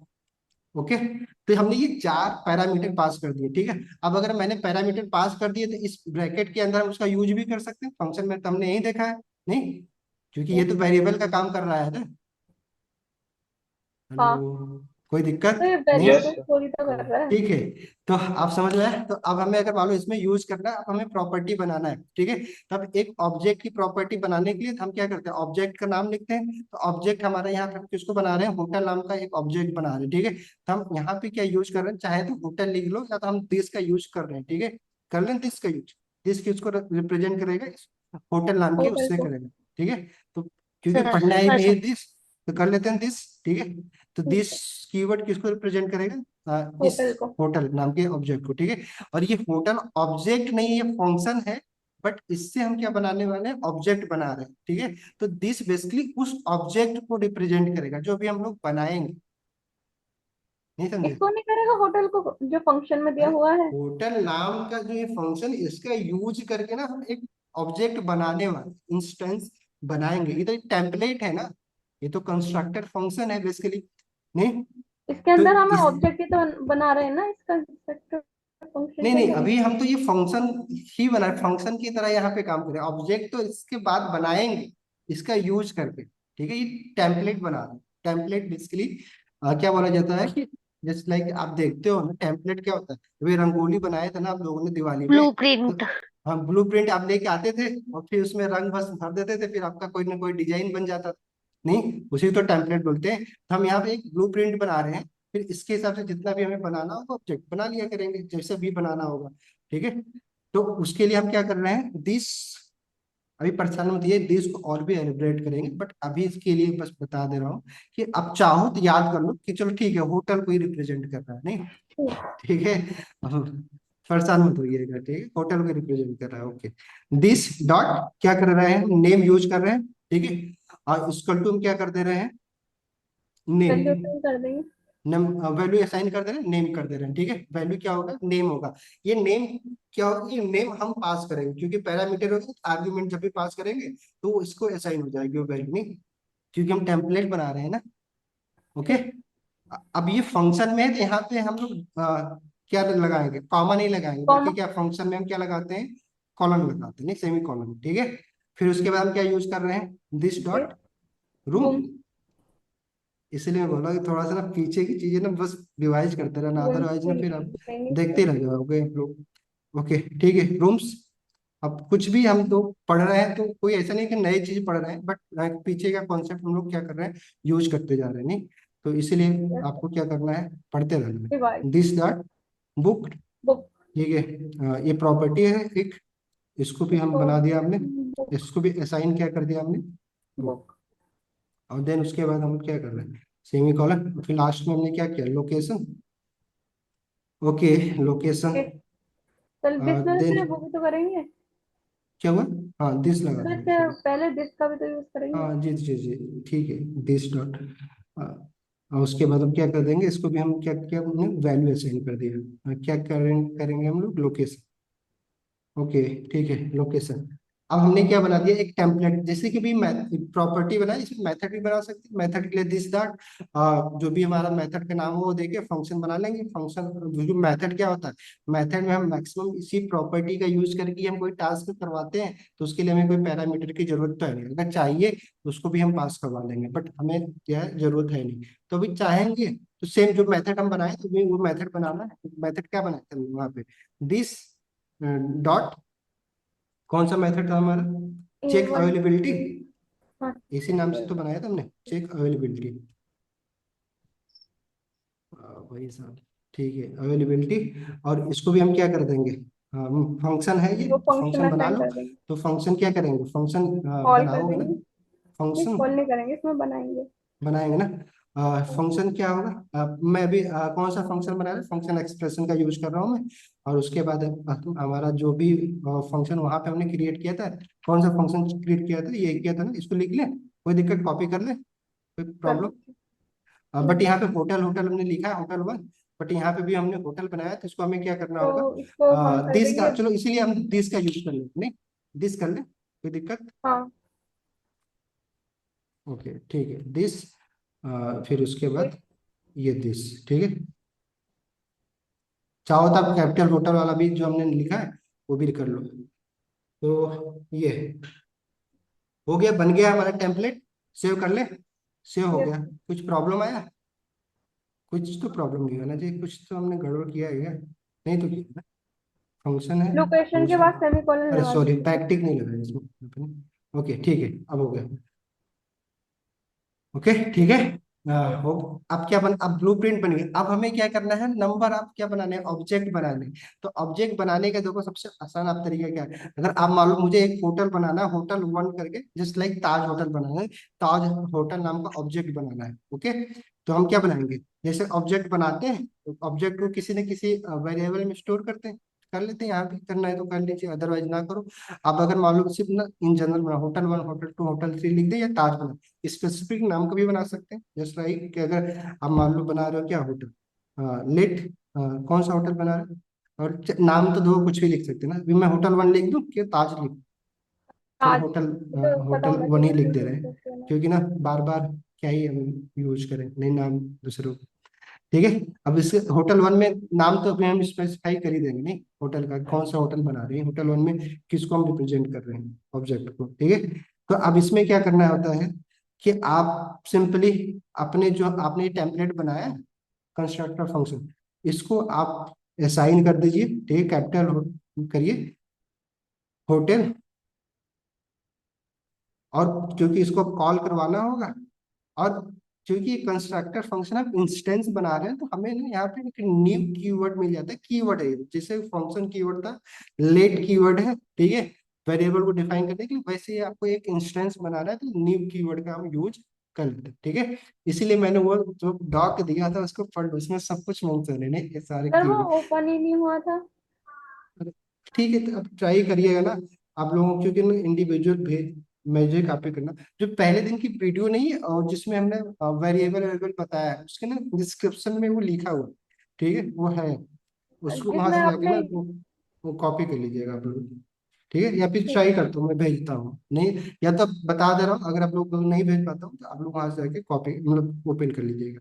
ओके। तो हमने ये 4 पैरामीटर पास कर दिए, ठीक है। अब अगर मैंने पैरामीटर पास कर दिए तो इस ब्रैकेट के अंदर हम उसका यूज भी कर सकते हैं फंक्शन में, तो हमने यही देखा है नहीं, क्योंकि ये तो वेरिएबल का काम कर रहा है ना। हाँ, हेलो, कोई तो दिक्कत ये नहीं? यस वेरिएबल थोड़ी तो कर रहा है। ठीक है, तो आप समझ में आए। तो अब हमें अगर मान लो इसमें यूज करना है, अब हमें प्रॉपर्टी बनाना है, ठीक है। तब एक ऑब्जेक्ट की प्रॉपर्टी बनाने के लिए हम क्या करते हैं, ऑब्जेक्ट का नाम लिखते हैं। तो ऑब्जेक्ट हमारा यहाँ पे किसको बना रहे हैं, होटल नाम का एक ऑब्जेक्ट बना रहे हैं, ठीक है। तो हम यहाँ पे क्या यूज कर रहे हैं, चाहे तो होटल लिख लो, या तो हम दिस का यूज कर रहे हैं, ठीक है। कर लें दिस का यूज, दिस किसको रिप्रेजेंट करेगा, इस होटल नाम के होटल उससे को। करेगा, ठीक है। तो क्योंकि सर पढ़ना है हाँ भी है सर, दिस, तो कर लेते हैं दिस, ठीक है। तो दिस कीवर्ड किसको रिप्रेजेंट करेगा, इस होटल को। होटल नाम के ऑब्जेक्ट को, ठीक है। और ये होटल ऑब्जेक्ट नहीं, ये फंक्शन है, बट इससे हम क्या बनाने वाले हैं, ऑब्जेक्ट बना रहे हैं, ठीक है। तो दिस बेसिकली उस ऑब्जेक्ट को रिप्रेजेंट करेगा जो भी हम लोग बनाएंगे, नहीं समझे? इसको नहीं करेगा, होटल को जो फंक्शन में दिया अरे हुआ है। होटल नाम का जो ये फंक्शन, इसका यूज करके ना हम एक ऑब्जेक्ट बनाने वाले इंस्टेंस बनाएंगे। ये तो एक टेम्पलेट है ना, ये तो कंस्ट्रक्टर फंक्शन है बेसिकली, नहीं। इसके तो अंदर हम इस, ऑब्जेक्ट ही तो बना रहे हैं ना, इसका फंक्शन नहीं के नहीं, अंदर। अभी हम तो ये फंक्शन ही बना, फंक्शन की तरह यहाँ पे काम करें, ऑब्जेक्ट तो इसके बाद बनाएंगे इसका यूज करके, ठीक है। ये टेम्पलेट बना रहे हैं। टेम्पलेट बेसिकली क्या बोला जाता है कि जस्ट लाइक आप देखते हो ना, टेम्पलेट क्या होता है, अभी रंगोली बनाया था ना आप लोगों ने दिवाली पे, ब्लू तो प्रिंट। हम ब्लू प्रिंट आप लेके आते थे और फिर उसमें रंग बस भर देते थे, फिर आपका कोई ना कोई डिजाइन बन जाता था, नहीं, उसी तो टेम्पलेट बोलते हैं। तो हम यहाँ पे एक ब्लू प्रिंट बना रहे हैं, फिर इसके हिसाब से जितना भी हमें बनाना होगा ऑब्जेक्ट बना लिया करेंगे, जैसे भी बनाना होगा, ठीक है। तो उसके लिए हम क्या कर रहे हैं, दिस, अभी परेशान मत ये, दिस को और भी एलिब्रेट करेंगे, बट अभी इसके लिए बस बता दे रहा हूँ कि अब चाहो तो याद कर लो कि चलो ठीक है, होटल को ही रिप्रेजेंट कर रहा है, नहीं, ठीक है। परेशान मत होइएगा, ठीक है, होटल को रिप्रेजेंट कर रहा है, ओके। दिस डॉट क्या कर रहे हैं, नेम यूज कर रहे हैं, ठीक है। और उसको हम क्या कर दे रहे हैं, नेम, वैल्यू सेंड कर देंगे। नम वैल्यू असाइन कर दे रहे हैं, नेम कर दे रहे हैं, ठीक है। वैल्यू क्या होगा, नेम होगा। ये नेम क्या होगा, ये नेम हम पास करेंगे, क्योंकि पैरामीटर होगा, आर्ग्यूमेंट जब भी पास करेंगे तो इसको असाइन हो जाएगी वो वैल्यू, नहीं, क्योंकि हम टेम्पलेट बना रहे हैं ना, ओके। अब ये फंक्शन में है तो यहाँ पे हम लोग क्या लगाएंगे, कॉमा नहीं लगाएंगे, कॉमा। बल्कि क्या फंक्शन में हम क्या लगाते हैं, कॉलन लगाते हैं, नहीं, सेमी कॉलन, ठीक है। फिर उसके बाद हम क्या यूज कर रहे हैं, दिस डॉट रूम, रूम। इसलिए मैं बोला कि थोड़ा सा ना पीछे की चीजें ना बस रिवाइज करते रहना, अदरवाइज ना फिर आप देखते रह जाओगे आप लोग। ओके ठीक है रूम्स। अब कुछ भी हम तो पढ़ रहे हैं तो कोई ऐसा नहीं कि नई चीज पढ़ रहे हैं, बट पीछे का कॉन्सेप्ट हम लोग क्या कर रहे हैं, यूज करते जा रहे हैं। नहीं तो इसीलिए आपको क्या करना है, पढ़ते रहना रिवाइज है। दिस दैट बुक, बुक ठीक है। ये प्रॉपर्टी है एक, इसको भी हम बना दिया हमने, बुक इसको भी असाइन क्या कर दिया हमने, बुक। बुक और देन उसके बाद हम क्या कर रहे हैं, सेमी कॉलन, फिर लास्ट में हमने क्या किया, लोकेशन। Okay location. चल दिस में देन से वो भी तो करेंगे। क्या हुआ, हाँ दिस लगा अरे देंगे sorry। पहले दिस का भी तो यूज करेंगे। हाँ जी जी जी ठीक है, दिस डॉट। और उसके बाद हम क्या कर देंगे, इसको भी हम क्या क्या वैल्यू असाइन कर दिया। क्या करेंगे हम लोग, लोकेशन। ओके ठीक है लोकेशन। अब हमने क्या बना दिया, एक टेम्पलेट, जैसे कि भी प्रॉपर्टी बनाई, इसमें मेथड भी बना सकते हैं। मेथड के लिए दिस दैट, जो भी हमारा मेथड का नाम हो वो देके फंक्शन बना लेंगे। फंक्शन जो मेथड क्या होता है, मेथड में हम मैक्सिमम इसी प्रॉपर्टी का यूज करके हम कोई टास्क करवाते हैं, तो उसके लिए हमें कोई पैरामीटर की जरूरत तो है नहीं। अगर चाहिए तो उसको भी हम पास करवा लेंगे, बट हमें क्या है, जरूरत है नहीं। तो अभी चाहेंगे तो सेम जो मेथड हम बनाए तो वो मेथड बनाना है। मेथड क्या बनाए थे वहाँ पे, दिस डॉट, कौन सा मेथड था हमारा, चेक A1 अवेलेबिलिटी। हाँ इसी नाम से तो बनाया था हमने, चेक अवेलेबिलिटी। वही साहब, ठीक है अवेलेबिलिटी। और इसको भी हम क्या कर देंगे, फंक्शन है ये, वो तो फंक्शन फंक्शन बना असाइन लो। कर देंगे। तो फंक्शन क्या करेंगे, फंक्शन कॉल कर बनाओगे ना, देंगे। नहीं फंक्शन कॉल नहीं करेंगे, इसमें बनाएंगे। बनाएंगे ना। फंक्शन क्या होगा, मैं अभी कौन सा फंक्शन बना रहा हूँ, फंक्शन एक्सप्रेशन का यूज कर रहा हूँ मैं। और उसके बाद हमारा जो भी फंक्शन वहां पे हमने क्रिएट किया था, कौन सा फंक्शन क्रिएट किया था, ये किया था ना, इसको लिख ले, कोई दिक्कत, कॉपी कर ले, कोई कर प्रॉब्लम। बट नहीं यहाँ पे होटल, होटल हमने लिखा है होटल वन, बट यहाँ पे भी हमने होटल बनाया, तो इसको हमें क्या करना तो होगा, इसको हम कर दिस का, देंगे। चलो इसीलिए हम दिस का यूज कर लेते नहीं, दिस कर ले, कोई दिक्कत। हाँ ओके ठीक है दिस, फिर उसके एक बाद ये दिस, ठीक है। चाहो तो आप कैपिटल होटल वाला भी जो हमने लिखा है वो भी कर लो। तो ये हो गया, बन गया हमारा टेम्पलेट। सेव कर ले, सेव हो ये गया। कुछ प्रॉब्लम आया, कुछ तो प्रॉब्लम नहीं होना चाहिए, कुछ तो हमने गड़बड़ किया है क्या, नहीं तो किया, फंक्शन है लोकेशन के बाद फंक्शन। सेमीकोलन अरे लगा सॉरी दीजिए। बैकटिक नहीं लगा इसमें। ओके ठीक है, अब हो गया। ओके ठीक है। हो, अब क्या बन, अब ब्लूप्रिंट बन गया। अब हमें क्या करना है, नंबर आप क्या बनाने हैं, ऑब्जेक्ट बनाने हैं। तो ऑब्जेक्ट बनाने का देखो सबसे आसान आप तरीका क्या है, अगर आप मान लो मुझे एक होटल बनाना है, होटल वन करके, जस्ट लाइक ताज होटल बनाना है, ताज होटल नाम का ऑब्जेक्ट बनाना है। ओके तो हम क्या बनाएंगे, जैसे ऑब्जेक्ट बनाते हैं तो ऑब्जेक्ट को किसी न किसी वेरिएबल में स्टोर करते हैं, कर लेते हैं, यहाँ पे करना है तो कर लीजिए, अदरवाइज ना करो। अब अगर मान लो सिर्फ ना इन जनरल बना, hotel one, hotel two, hotel three लिख दे, या ताज बना, स्पेसिफिक नाम का भी बना सकते हैं। जस्ट लाइक कि अगर आप मान लो बना रहे हो क्या होटल, लेट, कौन सा होटल बना रहे हो, और नाम तो दो कुछ भी लिख सकते हैं ना, अभी मैं होटल वन लिख दूं कि ताज लिख, चलो आज होटल, मुझे पता होटल होना वन ही चाहिए लिख कि दे रहे हैं, कैसे होना है। क्योंकि ना बार बार क्या ही हम यूज करें, नहीं नाम दूसरों को। ठीक है, अब इस होटल वन में नाम तो अभी हम स्पेसिफाई कर ही देंगे, नहीं होटल का कौन सा होटल बना रहे हैं, होटल वन में किसको हम रिप्रेजेंट कर रहे हैं, ऑब्जेक्ट को। ठीक है, तो अब इसमें क्या करना होता है कि आप सिंपली अपने जो आपने टेम्पलेट बनाया कंस्ट्रक्टर फंक्शन, इसको आप असाइन कर दीजिए। ठीक है, कैपिटल करिए होटल, और क्योंकि इसको कॉल करवाना होगा, और क्योंकि कंस्ट्रक्टर फंक्शन आप इंस्टेंस बना रहे हैं, तो हमें ना यहाँ पे एक न्यू कीवर्ड मिल जाता है। कीवर्ड है, जैसे फंक्शन कीवर्ड था, लेट कीवर्ड है। ठीक है, वेरिएबल को डिफाइन करने के लिए, वैसे ही आपको एक इंस्टेंस बनाना है तो न्यू कीवर्ड का हम यूज कर लेते हैं। ठीक है, इसीलिए मैंने वो जो डॉक दिया था उसको पढ़ लो, उसमें सब कुछ मेंशन है, नहीं ये सारे सर वो कीवर्ड। ओपन ही नहीं हुआ था। ठीक है, तो अब ट्राई करिएगा ना आप लोगों को, क्योंकि ना इंडिविजुअल भेज मेजर कॉपी करना, जो पहले दिन की वीडियो नहीं है और जिसमें हमने वेरिएबल वेरिएबल बताया है, उसके ना डिस्क्रिप्शन में वो लिखा हुआ है। ठीक है, वो है, उसको वहां जिसमें से जाके आपने ना वो कॉपी कर लीजिएगा आप लोग। ठीक है, या फिर ठीक ट्राई है। करता हूँ, मैं भेजता हूँ, नहीं या तो बता दे रहा हूँ, अगर आप लोग नहीं भेज पाता हूँ तो आप लोग वहां से जाके कॉपी मतलब ओपन कर लीजिएगा।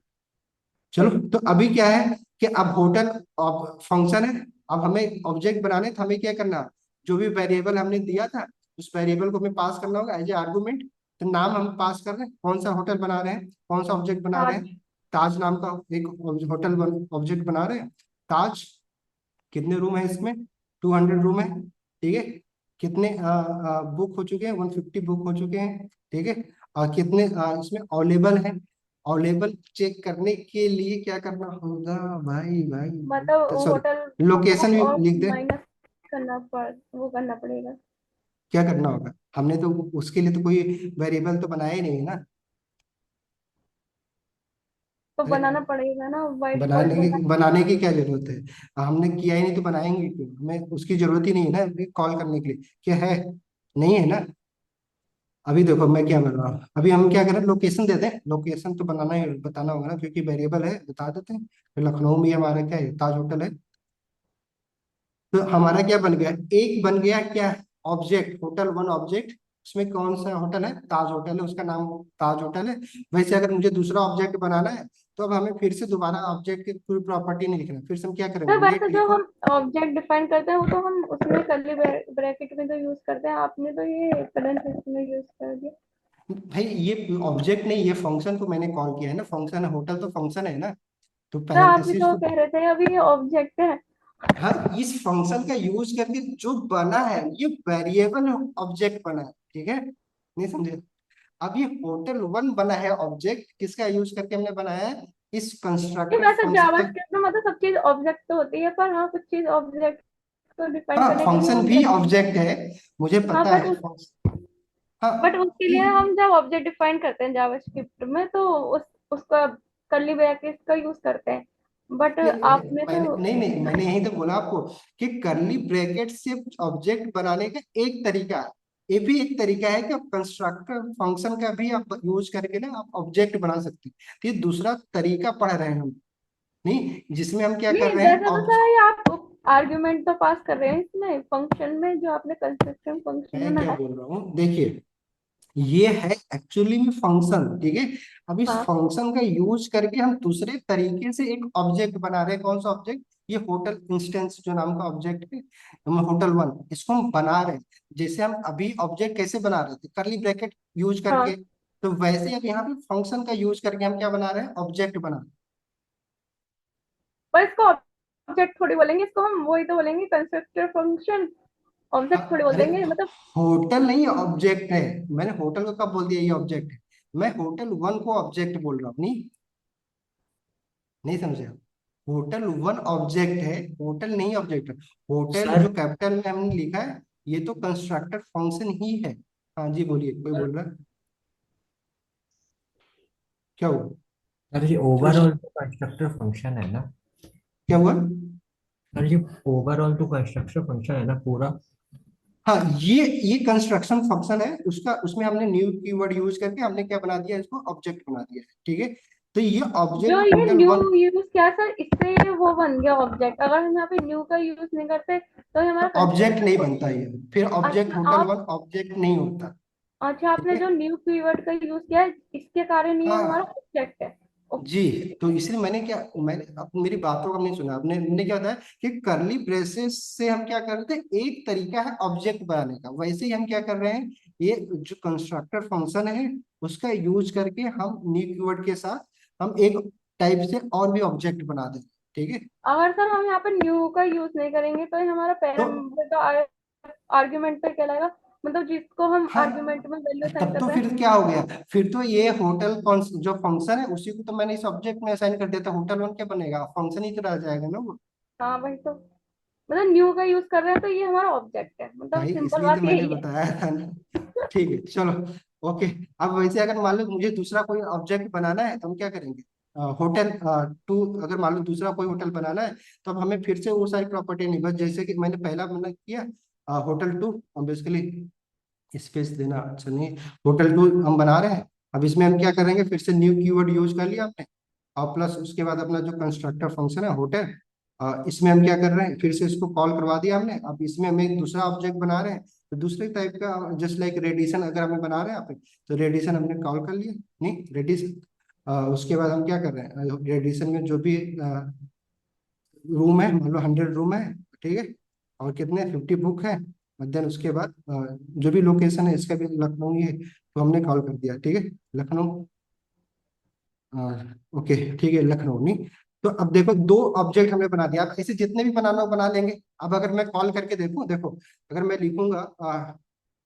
चलो, ठीक तो अभी क्या है कि अब होटल अब फंक्शन है, अब हमें ऑब्जेक्ट बनाने, तो हमें क्या करना, जो भी वेरिएबल हमने दिया था उस वेरिएबल को हमें पास करना होगा एज ए आर्गुमेंट। तो नाम हम पास कर रहे हैं, कौन सा होटल बना रहे हैं, कौन सा ऑब्जेक्ट बना रहे ताज। हैं, ताज नाम का एक होटल ऑब्जेक्ट बना रहे हैं। ताज, कितने रूम है इसमें, 200 रूम है, ठीक है। कितने बुक हो चुके हैं, 150 बुक हो चुके हैं, ठीक है। और कितने इसमें अवेलेबल है, अवेलेबल चेक करने के लिए क्या करना होगा भाई भाई, मतलब तो सॉरी, होटल लोकेशन बुक भी और लिख दे। माइनस करना पड़ वो करना पड़ेगा। क्या करना होगा, हमने तो उसके लिए तो कोई वेरिएबल तो बनाया ही नहीं है ना। तो अरे बनाना पड़ेगा ना, बाय डिफॉल्ट बना। बनाने की क्या जरूरत है, हमने किया ही नहीं तो बनाएंगे क्यों, हमें उसकी जरूरत ही नहीं है ना कॉल करने के लिए, क्या है, नहीं है ना। अभी देखो मैं क्या कर रहा हूँ, अभी हम क्या करें, लोकेशन दे दें, लोकेशन तो बनाना ही बताना होगा ना, क्योंकि वेरिएबल है, बता देते हैं। तो लखनऊ में हमारा क्या है, ताज होटल है। तो हमारा क्या बन गया, एक बन गया क्या, ऑब्जेक्ट, होटल वन ऑब्जेक्ट। उसमें कौन सा होटल है, ताज होटल है, उसका नाम ताज होटल है। वैसे अगर मुझे दूसरा ऑब्जेक्ट बनाना है, तो अब हमें फिर से दोबारा ऑब्जेक्ट की पूरी प्रॉपर्टी नहीं लिखना, फिर से हम क्या सर करेंगे, वैसे लेट जो लिखो। हम ऑब्जेक्ट डिफाइन करते हैं वो तो हम उसमें कर्ली ब्रैकेट में तो यूज करते हैं, आपने तो ये करंट में यूज कर दिया। भाई ये ऑब्जेक्ट नहीं, ये फंक्शन को मैंने कॉल किया है ना, फंक्शन है, होटल तो फंक्शन है ना, तो सर आप भी पैरेंथेसिस तो को। कह रहे थे अभी ये ऑब्जेक्ट है। हाँ, इस फंक्शन का यूज करके जो बना है, ये वेरिएबल ऑब्जेक्ट बना है, ठीक है, नहीं समझे। अब ये होटल वन बना है ऑब्जेक्ट, किसका यूज करके हमने बनाया है, इस नहीं कंस्ट्रक्टर वैसे फंक्शन का। जावास्क्रिप्ट में मतलब सब चीज ऑब्जेक्ट तो होती है, पर हाँ कुछ चीज ऑब्जेक्ट को डिफाइन हाँ, करने के लिए फंक्शन हम भी ऑब्जेक्ट है, मुझे हाँ पता है बट हाँ, उसके लिए हम जब ऑब्जेक्ट डिफाइन करते हैं जावास्क्रिप्ट में तो उसका कर्ली ब्रैकेट का यूज करते हैं, बट नहीं आपने तो मैंने यही तो बोला आपको कि करली ब्रैकेट से ऑब्जेक्ट बनाने का एक तरीका है, ये भी एक तरीका है कि आप कंस्ट्रक्टर फंक्शन का भी आप यूज करके ना आप ऑब्जेक्ट बना सकते हैं। तो ये दूसरा तरीका पढ़ रहे हैं हम, नहीं जिसमें हम क्या कर नहीं रहे हैं, वैसे तो सर ये आप आर्ग्यूमेंट तो पास कर रहे हैं इसमें फंक्शन में जो आपने कंसिस्टेंट फंक्शन मैं क्या बनाया। बोल रहा हूँ, देखिए ये है एक्चुअली में फंक्शन, ठीक है। अब इस हाँ फंक्शन का यूज करके हम दूसरे तरीके से एक ऑब्जेक्ट बना रहे हैं, कौन सा ऑब्जेक्ट, ये होटल इंस्टेंस जो नाम का ऑब्जेक्ट है, हम होटल वन इसको हम बना रहे हैं। जैसे हम अभी ऑब्जेक्ट कैसे बना रहे थे, करली ब्रैकेट यूज हाँ, करके, तो वैसे अब यहाँ पे फंक्शन का यूज करके हम क्या बना रहे हैं, ऑब्जेक्ट बना रहे हैं। पर इसको ऑब्जेक्ट थोड़ी बोलेंगे, इसको हम वही तो बोलेंगे कंस्ट्रक्टर फंक्शन, ऑब्जेक्ट थोड़ी बोल अरे देंगे मतलब। होटल नहीं ऑब्जेक्ट है, मैंने होटल को कब बोल दिया ये ऑब्जेक्ट है, मैं होटल वन को ऑब्जेक्ट बोल रहा हूँ, नहीं नहीं समझे आप? होटल वन ऑब्जेक्ट है, होटल नहीं ऑब्जेक्ट है। होटल सर जो कैपिटल में हमने लिखा है, ये तो कंस्ट्रक्टर फंक्शन ही है। हाँ जी बोलिए, कोई बोल रहा है, क्या हुआ, सर ये ओवरऑल तो कंस्ट्रक्टर फंक्शन है ना। क्या हुआ। सर ये ओवरऑल तो कंस्ट्रक्टर फंक्शन है ना पूरा। हाँ, ये कंस्ट्रक्शन फंक्शन है, उसका उसमें हमने न्यू कीवर्ड यूज करके हमने क्या बना दिया, इसको ऑब्जेक्ट बना दिया है, ठीक है। तो ये जो ऑब्जेक्ट ये होटल न्यू वन, यूज किया सर, इससे ये वो बन गया ऑब्जेक्ट, अगर हम यहाँ पे न्यू का यूज नहीं करते तो ये हमारा ऑब्जेक्ट नहीं कंस्ट्रक्टर। बनता ये, फिर ऑब्जेक्ट अच्छा होटल आप वन ऑब्जेक्ट नहीं होता, अच्छा ठीक आपने है। जो न्यू कीवर्ड का यूज किया है इसके कारण ये हमारा हाँ ऑब्जेक्ट है। जी, तो इसलिए मैंने क्या, मैंने अब मेरी बातों को नहीं सुना आपने, मैंने क्या बताया कि करली ब्रेसेस से हम क्या करते हैं, एक तरीका है ऑब्जेक्ट बनाने का, वैसे ही हम क्या कर रहे हैं, ये जो कंस्ट्रक्टर फंक्शन है उसका यूज करके हम न्यू कीवर्ड के साथ हम एक टाइप से और भी ऑब्जेक्ट बना देंगे, ठीक है। अगर सर हम यहाँ पे न्यू का यूज नहीं करेंगे तो ये हमारा तो तो आर्ग्यूमेंट पे कहलाएगा, मतलब जिसको हम हाँ, आर्ग्यूमेंट में वैल्यू असाइन तब कर तो रहे फिर हैं। क्या हो गया, फिर तो ये होटल कौन जो फंक्शन है उसी को तो मैंने इस ऑब्जेक्ट में असाइन कर दिया था, होटल वन क्या बनेगा, फंक्शन ही तो रह जाएगा ना वो। हाँ वही तो, मतलब न्यू का यूज कर रहे हैं तो ये हमारा ऑब्जेक्ट है, मतलब भाई सिंपल इसलिए तो बात मैंने यही है। बताया था ना, ठीक है चलो, ओके। अब वैसे अगर मान लो मुझे दूसरा कोई ऑब्जेक्ट बनाना है तो हम क्या करेंगे, होटल टू, अगर मान लो दूसरा कोई होटल बनाना है, तो अब हमें फिर से वो सारी प्रॉपर्टी नहीं, बस जैसे कि मैंने पहला मैंने किया, होटल टू, बेसिकली स्पेस देना, अच्छा नहीं, होटल टू हम बना रहे हैं। अब इसमें हम क्या करेंगे, फिर से न्यू कीवर्ड यूज कर लिया आपने, और प्लस उसके बाद अपना जो कंस्ट्रक्टर फंक्शन है होटल, इसमें हम क्या कर रहे हैं, फिर से इसको कॉल करवा दिया हमने। अब इसमें हम एक दूसरा ऑब्जेक्ट बना रहे हैं, तो दूसरे टाइप का, जस्ट लाइक रेडिएशन अगर हमें बना रहे हैं आप, तो रेडिएशन हमने कॉल कर लिया, नहीं रेडिएशन। उसके बाद हम क्या कर रहे हैं, रेडिएशन में जो भी रूम है, मान लो 100 रूम है, ठीक है, और कितने 50 बुक है, और देन उसके बाद जो भी लोकेशन है इसका भी लखनऊ ही है, तो हमने कॉल कर दिया, ठीक है, लखनऊ। ओके, ठीक है, लखनऊ नहीं। तो अब देखो, दो ऑब्जेक्ट हमने बना दिया। अब ऐसे जितने भी बनाना हो बना लेंगे। अब अगर मैं कॉल करके देखूं, देखो, अगर मैं लिखूंगा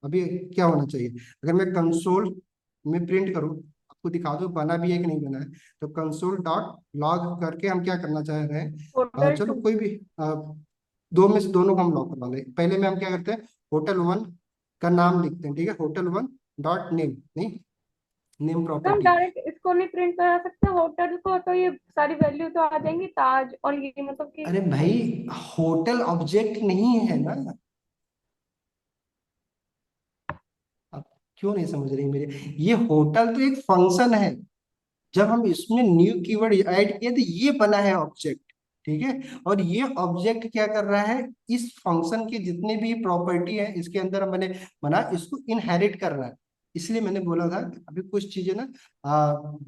अभी क्या होना चाहिए, अगर मैं कंसोल में प्रिंट करूं, आपको दिखा दो बना भी है कि नहीं बना है। तो कंसोल डॉट लॉग करके हम क्या करना चाह रहे हैं, होटल चलो 2। कोई भी दो में से दोनों को हम लॉक करवा लें। पहले में हम क्या करते हैं, होटल 1 का नाम लिखते हैं, ठीक है, होटल 1 डॉट नेम, नहीं, नेम तो हम प्रॉपर्टी। डायरेक्ट इसको नहीं प्रिंट करा सकते होटल को, तो ये सारी वैल्यू तो आ जाएंगी ताज और ये मतलब कि। अरे भाई, होटल ऑब्जेक्ट नहीं है ना। आप क्यों नहीं समझ रही मेरे, ये होटल तो एक फंक्शन है। जब हम इसमें न्यू कीवर्ड ऐड किए तो ये बना है ऑब्जेक्ट, ठीक है। और ये ऑब्जेक्ट क्या कर रहा है, इस फंक्शन के जितने भी प्रॉपर्टी है इसके अंदर मैंने बना, इसको इनहेरिट कर रहा है। इसलिए मैंने बोला था कि अभी कुछ चीजें ना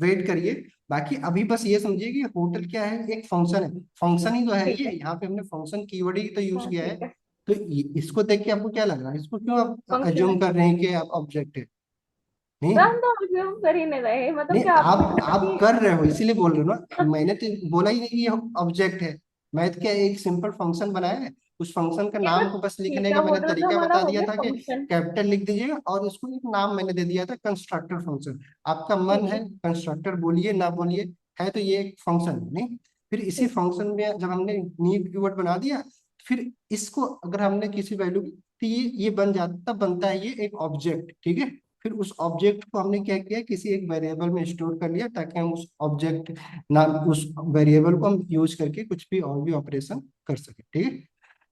वेट करिए। बाकी अभी बस ये समझिए कि होटल क्या है, एक फंक्शन है। फंक्शन ही तो है ठीक ये, है। यहाँ पे हमने फंक्शन कीवर्ड ही तो यूज हाँ किया है। ठीक है। तो इसको देख के आपको क्या लग रहा है, इसको क्यों आप फंक्शन है। अज्यूम कर रहे हैं कि आप ऑब्जेक्ट है। तो नहीं, हम तो assume कर ही नहीं रहे, मतलब नहीं, कि आप भी आप कि। कर रहे हो इसीलिए बोल रहे हो ना। मैंने तो बोला ही नहीं कि ये ऑब्जेक्ट है। मैं तो क्या एक सिंपल फंक्शन बनाया है, उस फंक्शन का ये तो नाम को बस ठीक लिखने है, का मैंने होटल तो तरीका हमारा बता हो दिया गया था कि फंक्शन। कैपिटल लिख दीजिएगा, और उसको एक नाम मैंने दे दिया था कंस्ट्रक्टर फंक्शन। आपका मन ठीक है है। कंस्ट्रक्टर बोलिए ना बोलिए, है तो ये एक फंक्शन नहीं। फिर इसी ठीक। फंक्शन में जब हमने न्यू कीवर्ड बना दिया, फिर इसको अगर हमने किसी वैल्यू की, तो ये बन जाता, तब बनता है ये एक ऑब्जेक्ट, ठीक है। फिर उस ऑब्जेक्ट को हमने क्या किया, किसी एक वेरिएबल में स्टोर कर लिया, ताकि हम उस ऑब्जेक्ट नाम, उस वेरिएबल को हम यूज करके कुछ भी और भी ऑपरेशन कर सके, ठीक है।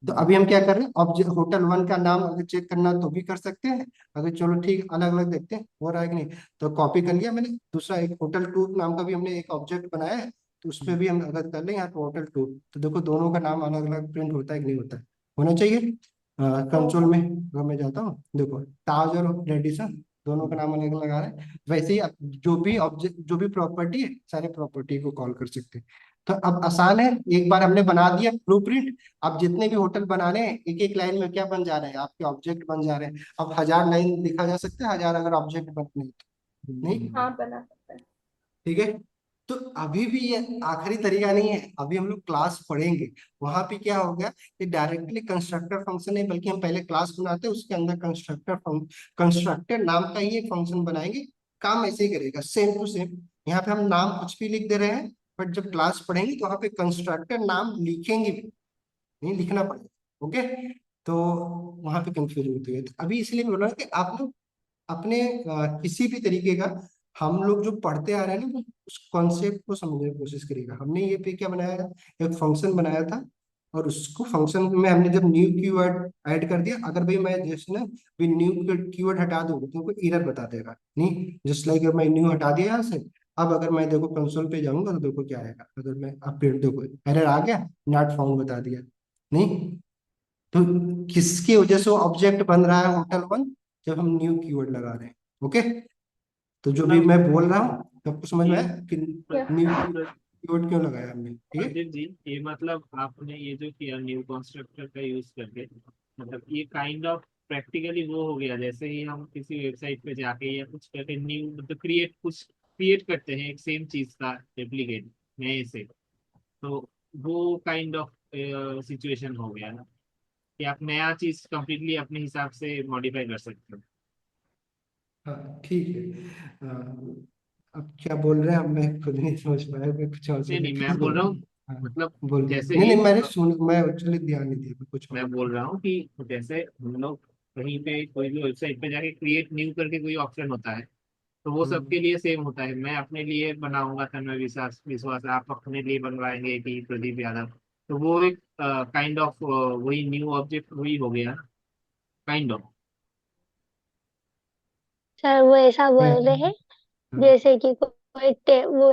तो अभी हम क्या कर रहे हैं, ऑब्जेक्ट होटल 1 का नाम अगर चेक करना तो भी कर सकते हैं। अगर चलो ठीक, अलग अलग देखते हैं हो रहा है कि नहीं। तो कॉपी कर लिया मैंने, दूसरा एक होटल 2 नाम का भी हमने एक ऑब्जेक्ट बनाया है, तो उसमें भी हम अगर कर लें यहाँ तो होटल 2, तो देखो दोनों का नाम अलग अलग प्रिंट होता है कि नहीं होता है, होना चाहिए। कंसोल होगा। में अगर मैं जाता हूँ, देखो ताज और रेडिसन दोनों का नाम अलग लगा रहे हैं। वैसे ही आप जो भी ऑब्जेक्ट, जो भी प्रॉपर्टी है, सारे प्रॉपर्टी को कॉल कर सकते हैं। तो अब आसान है, एक बार हमने बना दिया ब्लूप्रिंट। अब जितने भी होटल बनाने हैं, एक एक लाइन में क्या बन जा रहे हैं, आपके ऑब्जेक्ट बन जा रहे हैं। अब 1000 लाइन लिखा जा सकता है, 1000 अगर ऑब्जेक्ट बनने हैं तो। नहीं, हाँ बना सकते हैं। ठीक है। तो अभी भी ये आखिरी तरीका नहीं है, अभी हम लोग क्लास पढ़ेंगे। वहां पे क्या होगा कि डायरेक्टली कंस्ट्रक्टर फंक्शन नहीं, बल्कि हम पहले क्लास बनाते हैं, उसके अंदर कंस्ट्रक्टर नाम का ही एक फंक्शन बनाएंगे। काम ऐसे ही करेगा, सेम टू सेम। यहाँ पे हम नाम कुछ भी लिख दे रहे हैं, बट जब क्लास पढ़ेंगे तो वहाँ पे कंस्ट्रक्टर नाम लिखेंगे भी, नहीं लिखना पड़ेगा, ओके। तो वहां पे कंफ्यूजन होती है, तो अभी इसलिए मैं बोल रहा हूँ कि आप लोग अपने किसी भी तरीके का, हम लोग जो पढ़ते आ रहे हैं ना, वो उस कॉन्सेप्ट को समझने की कोशिश करिएगा। हमने ये पे क्या बनाया था, एक फंक्शन बनाया था, और उसको फंक्शन में हमने जब न्यू कीवर्ड ऐड कर दिया, अगर भाई मैं जैसे ना भी न्यू कीवर्ड हटा दूंगा तो कोई एरर बता देगा, नहीं, जस्ट लाइक मैं न्यू हटा दिया यहाँ से। अब अगर मैं देखो कंसोल पे जाऊंगा तो देखो क्या आएगा, अगर मैं अपडेट, देखो एरर आ गया, नॉट फाउंड बता दिया, नहीं। तो किसकी वजह से वो ऑब्जेक्ट बन रहा है होटल 1, जब हम न्यू कीवर्ड लगा रहे हैं, ओके। तो जो भी मतलब मैं बोल रहा हूँ तो आपको समझ में ये आया कि न्यू कीवर्ड क्यों लगाया हमने, ठीक है। प्रदीप जी, ये मतलब आपने ये जो किया न्यू कंस्ट्रक्टर का यूज करके, मतलब ये काइंड ऑफ प्रैक्टिकली वो हो गया, जैसे ही हम किसी वेबसाइट पे जाके या कुछ करके न्यू मतलब क्रिएट करते हैं एक सेम चीज का रेप्लिकेट नए से, तो वो काइंड ऑफ सिचुएशन हो गया ना, कि आप नया चीज कंप्लीटली अपने हिसाब से मॉडिफाई कर सकते हो। हाँ ठीक है। अब क्या बोल रहे हैं, अब मैं खुद नहीं समझ पाया, मैं कुछ और नहीं सुन नहीं, मैं बोल रहा हूँ हाँ, मतलब बोलिए। जैसे नहीं ही नहीं, मैंने सुन, मैं एक्चुअली ध्यान नहीं दिया, मैं कुछ और मैं बोल बोल रहा हूँ कि जैसे हम लोग कहीं पे कोई भी वेबसाइट पे जाके क्रिएट न्यू करके कोई ऑप्शन होता है, तो वो रहा हूँ। सबके लिए सेम होता है। मैं अपने लिए बनाऊंगा तन्मय विश्वास विश्वास, आप अपने लिए बनवाएंगे कि प्रदीप यादव, तो वो एक काइंड ऑफ वही न्यू ऑब्जेक्ट वही हो गया, काइंड ऑफ। सर वो ऐसा बोल रहे हैं हाँ, जैसे कि कोई वो